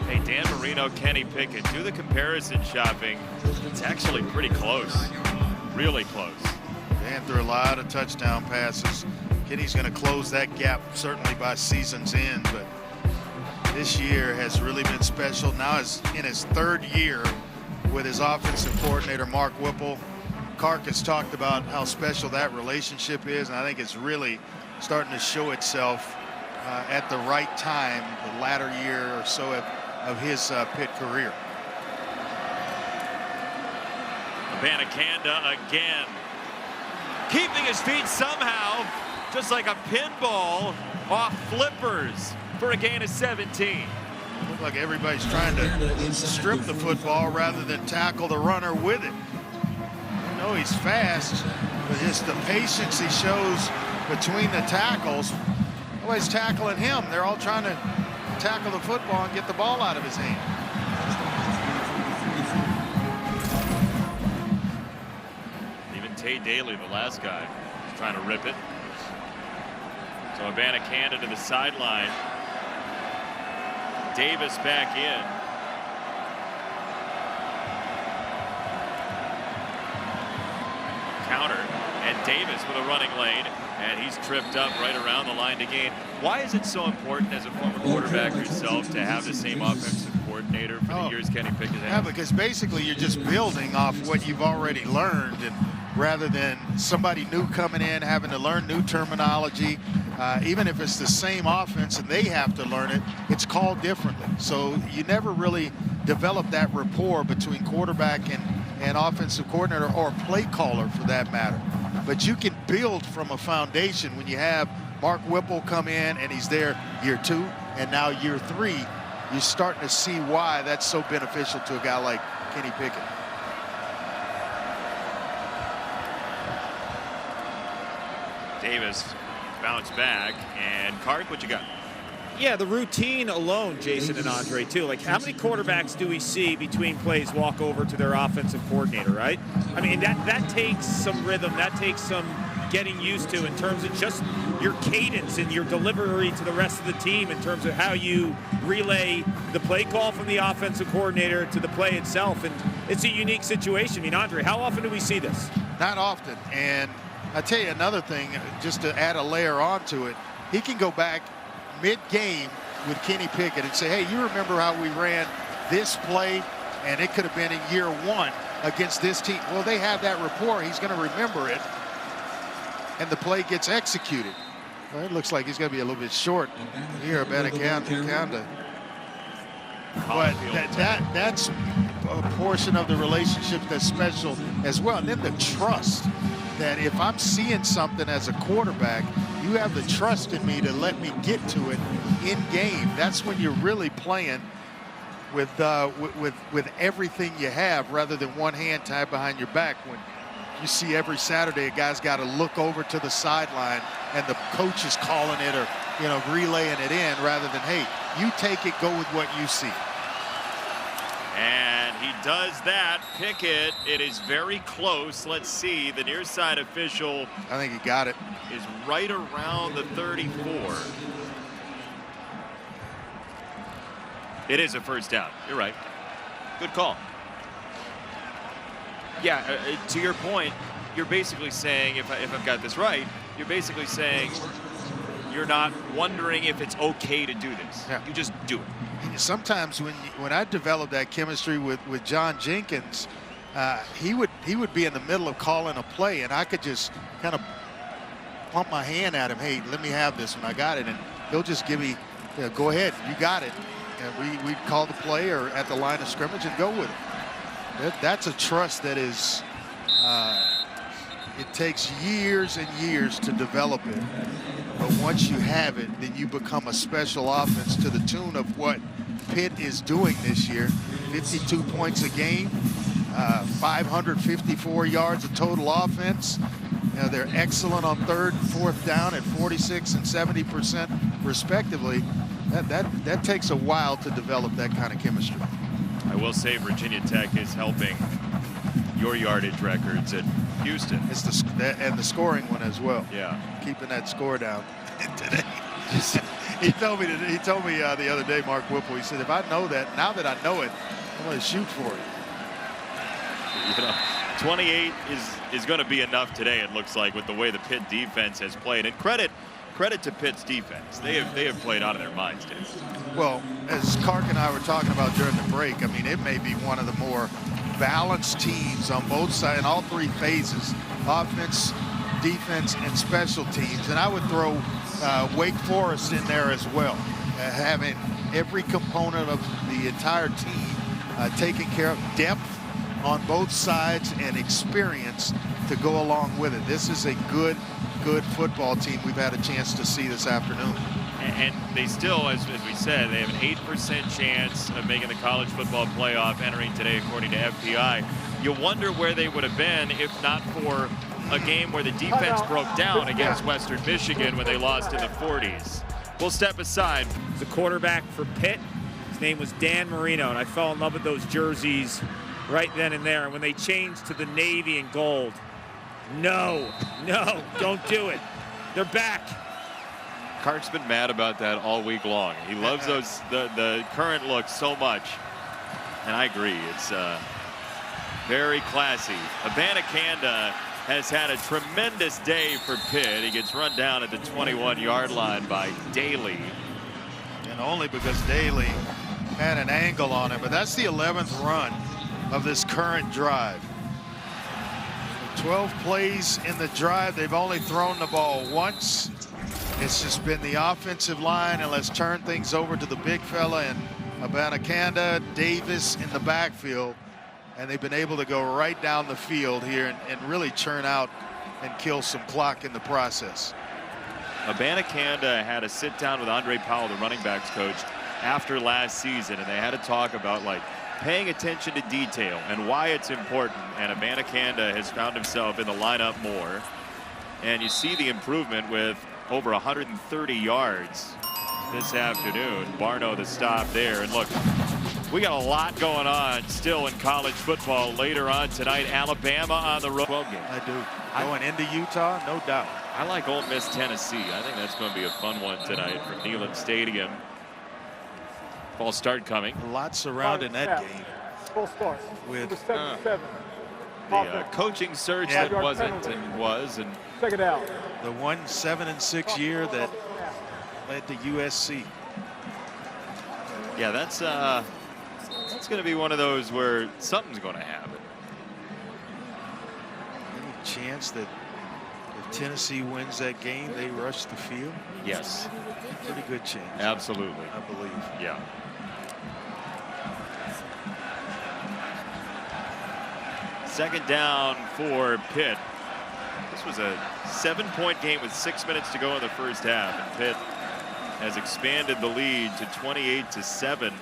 Hey, Dan Marino, Kenny Pickett, do the comparison shopping. It's actually pretty close, really close. Dan threw a lot of touchdown passes. Kenny's going to close that gap certainly by season's end, but this year has really been special. Now is in his third year with his offensive coordinator, Mark Whipple. Kark has talked about how special that relationship is, and I think it's really starting to show itself at the right time, the latter year or so of his Pitt career. Abanikanda again, keeping his feet somehow, just like a pinball off flippers for a gain of 17. Look like everybody's trying to strip the football rather than tackle the runner with it. You know he's fast, but just the patience he shows between the tackles. Nobody's tackling him. They're all trying to tackle the football and get the ball out of his hand. Even Tay Daly, the last guy, is trying to rip it. So Abanikanda to the sideline. Davis back in. Counter, and Davis with a running lane, and he's tripped up right around the line to gain. Why is it so important as a former quarterback yourself to have the same offensive coordinator for the years Kenny Pickett has? Yeah, because basically you're just building off what you've already learned, and rather than somebody new coming in having to learn new terminology. Even if it's the same offense and they have to learn it, it's called differently. So you never really develop that rapport between quarterback and offensive coordinator or play caller for that matter. But you can build from a foundation when you have Mark Whipple come in and he's there year 2 and now year 3. You're starting to see why that's so beneficial to a guy like Kenny Pickett. Davis bounce back, and Kark, what you got? Yeah, the routine alone, Jason and Andre, too. Like, how many quarterbacks do we see between plays walk over to their offensive coordinator, right? I mean, that takes some rhythm. That takes some getting used to in terms of just your cadence and your delivery to the rest of the team in terms of how you relay the play call from the offensive coordinator to the play itself. And it's a unique situation. I mean, Andre, how often do we see this? Not often. And I'll tell you another thing, just to add a layer onto it, he can go back mid-game with Kenny Pickett and say, hey, you remember how we ran this play, and it could have been in year 1 against this team. Well, they have that rapport. He's going to remember it, and the play gets executed. Well, it looks like he's going to be a little bit short here, Abanikanda. But that's a portion of the relationship that's special as well. And then the trust. That if I'm seeing something as a quarterback, you have the trust in me to let me get to it in game. That's when you're really playing with everything you have rather than one hand tied behind your back. When you see every Saturday a guy's got to look over to the sideline and the coach is calling it or relaying it in rather than, hey, you take it, go with what you see. And he does that. Pickett, it is very close. Let's see. The near side official, I think he got it, is right around the 34. It is a first down. You're right. Good call. Yeah, to your point, you're basically saying, if I've got this right, you're basically saying you're not wondering if it's okay to do this. Yeah. You just do it. Sometimes when I developed that chemistry with John Jenkins, he would be in the middle of calling a play, and I could just kind of pump my hand at him. Hey, let me have this one. I got it, and he'll just give me, go ahead, you got it. And we'd call the play or at the line of scrimmage and go with it. That's a trust that is. It takes years and years to develop it. But once you have it, then you become a special offense to the tune of what Pitt is doing this year. 52 points a game, 554 yards of total offense. They're excellent on 3rd and 4th down at 46% and 70% respectively. That takes a while to develop that kind of chemistry. I will say Virginia Tech is helping your yardage records at Houston. It's the scoring one as well. Yeah, keeping that score down today. He told me the other day, Mark Whipple. He said, if I know that, now that I know it, I'm going to shoot for it. You know, 28 is going to be enough today. It looks like, with the way the Pitt defense has played. And credit to Pitt's defense. They have played out of their minds today. Well, as Clark and I were talking about during the break, I mean, it may be one of the more balanced teams on both sides in all three phases: offense, defense, and special teams. And I would throw Wake Forest in there as well, having every component of the entire team taken care of, depth on both sides and experience to go along with it. This is a good football team we've had a chance to see this afternoon. And they still, as we said, they have an 8% chance of making the college football playoff entering today, according to FPI. You wonder where they would have been if not for a game where the defense broke down against Western Michigan when they lost in the 40s. We'll step aside. The quarterback for Pitt, his name was Dan Marino, and I fell in love with those jerseys right then and there. And when they changed to the navy and gold, no, don't do it. They're back. Clark's been mad about that all week long. He loves those the current look so much, and I agree. It's very classy. Abanikanda has had a tremendous day for Pitt. He gets run down at the 21-yard line by Daly. And only because Daly had an angle on him. But that's the 11th run of this current drive. 12 plays in the drive. They've only thrown the ball once. It's just been the offensive line, and let's turn things over to the big fella and Abanikanda, Davis in the backfield. And they've been able to go right down the field here and really churn out and kill some clock in the process. Abanikanda had a sit down with Andre Powell, the running backs coach, after last season, and they had to talk about paying attention to detail and why it's important. And Abanikanda has found himself in the lineup more, and you see the improvement with over 130 yards this afternoon. Barno the stop there, and look, we got a lot going on still in college football later on tonight. Alabama on the road. 12 game. I do. Going into Utah, no doubt. I like Ole Miss, Tennessee. I think that's going to be a fun one tonight from Neyland Stadium. False start coming. A lot surrounding that game. Full start. With the coaching search that wasn't and was, and check it out. The 7-6 year that led to USC. Yeah, that's going to be one of those where something's going to happen. Any chance that if Tennessee wins that game, they rush the field? Yes. Pretty good chance. Absolutely. I believe. Yeah. Second down for Pitt. This was a 7-point game with 6 minutes to go in the first half, and Pitt has expanded the lead to 28-7.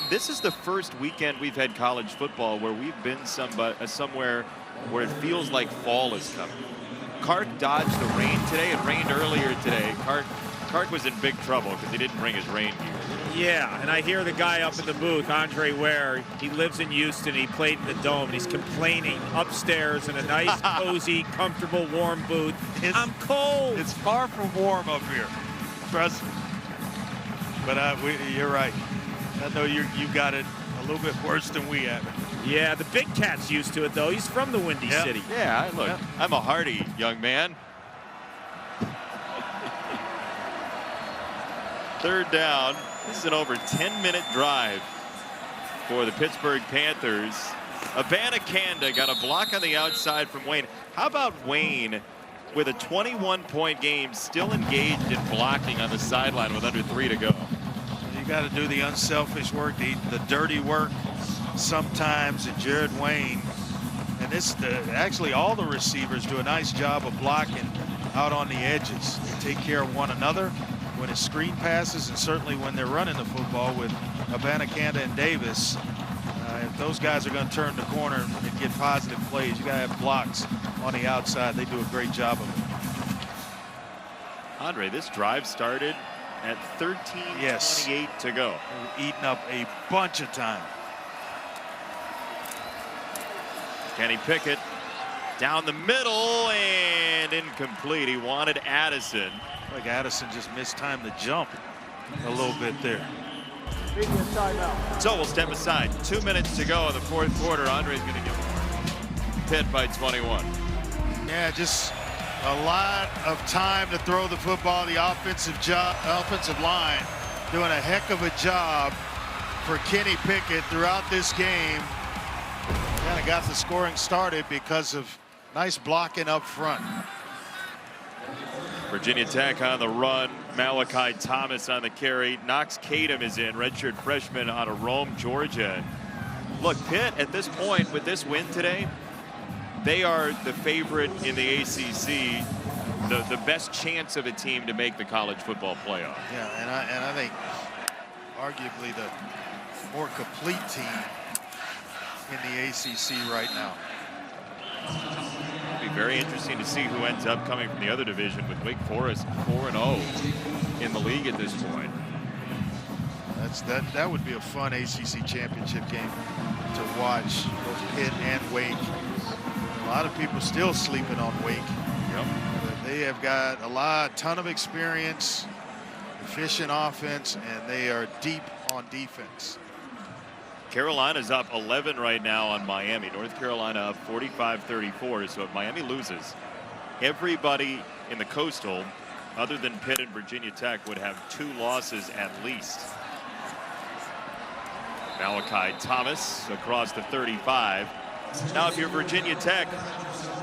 This is the first weekend we've had college football where we've been somewhere where it feels like fall is coming. Clark dodged the rain today. It rained earlier today. Clark was in big trouble because he didn't bring his rain gear. Yeah, and I hear the guy up in the booth, Andre Ware. He lives in Houston. He played in the Dome, and he's complaining upstairs in a nice, cozy, comfortable, warm booth. I'm cold. It's far from warm up here. Trust me. But you're right. I know you got it a little bit worse than we have it. Yeah, the big cat's used to it, though. He's from the Windy City. Yeah, look, I'm a hardy young man. Third down. This is an over 10-minute drive for the Pittsburgh Panthers. Abanikanda got a block on the outside from Wayne. How about Wayne with a 21-point game, still engaged in blocking on the sideline with under 3 to go? You got to do the unselfish work, the dirty work sometimes. And Jared Wayne, and actually all the receivers do a nice job of blocking out on the edges. They take care of one another when it's screen passes, and certainly when they're running the football with Abanikanda and Davis. If those guys are going to turn the corner and get positive plays, you got to have blocks on the outside. They do a great job of it. Andre, this drive started at 13:28 to go. Eating up a bunch of time. Kenny Pickett down the middle and incomplete. He wanted Addison. Like Addison just missed time to jump a little bit there. So we'll step aside. 2 minutes to go in the fourth quarter. Andre's going to give Pitt by 21. Yeah, just a lot of time to throw the football. The offensive line doing a heck of a job for Kenny Pickett throughout this game. Kind of got the scoring started because of nice blocking up front. Virginia Tech on the run. Malachi Thomas on the carry. Knox Kadum is in, redshirt freshman out of Rome, Georgia. Look, Pitt at this point with this win today, they are the favorite in the ACC, the best chance of a team to make the college football playoff. Yeah, and I think arguably the more complete team in the ACC right now. It'll be very interesting to see who ends up coming from the other division with Wake Forest 4-0 in the league at this point. That would be a fun ACC championship game to watch, both Pitt and Wake. A lot of people still sleeping on Wake. Yep. But they have got a ton of experience, efficient offense, and they are deep on defense. Carolina's up 11 right now on Miami. North Carolina up 45-34. So if Miami loses, everybody in the Coastal, other than Pitt and Virginia Tech, would have 2 losses at least. Malachi Thomas across the 35. Now, if you're Virginia Tech,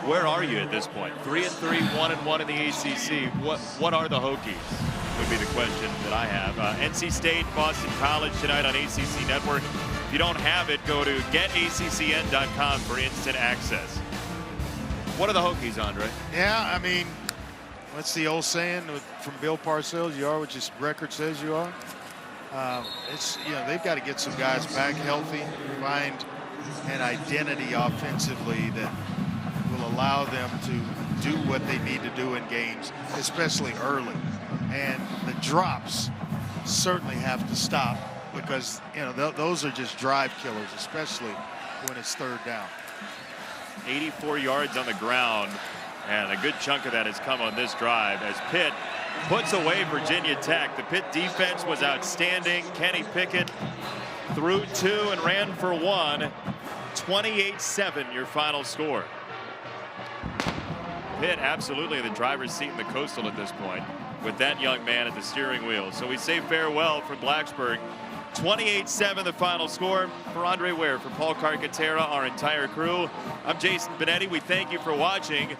where are you at this point? 3-3, 1-1 in the ACC. What are the Hokies? Would be the question that I have. NC State, Boston College tonight on ACC Network. If you don't have it, go to getaccn.com for instant access. What are the Hokies, Andre? Yeah, I mean, what's the old saying from Bill Parcells? You are what your record says you are. It's, you know, they've got to get some guys back healthy, find an identity offensively that will allow them to do what they need to do in games, especially early. And the drops certainly have to stop, because, you know, those are just drive killers, especially when it's third down. 84 yards on the ground, and a good chunk of that has come on this drive as Pitt puts away Virginia Tech. The Pitt defense was outstanding. Kenny Pickett threw 2 and ran for 1. 28-7 your final score. Pitt absolutely in the driver's seat in the Coastal at this point with that young man at the steering wheel. So we say farewell from Blacksburg. 28-7 the final score. For Andre Ware, for Paul Carcaterra, our entire crew, I'm Jason Benetti. We thank you for watching.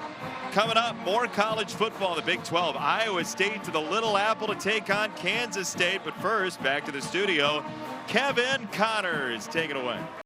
Coming up, more college football in the Big 12. Iowa State to the Little Apple to take on Kansas State. But first, back to the studio. Kevin Connors, take it away.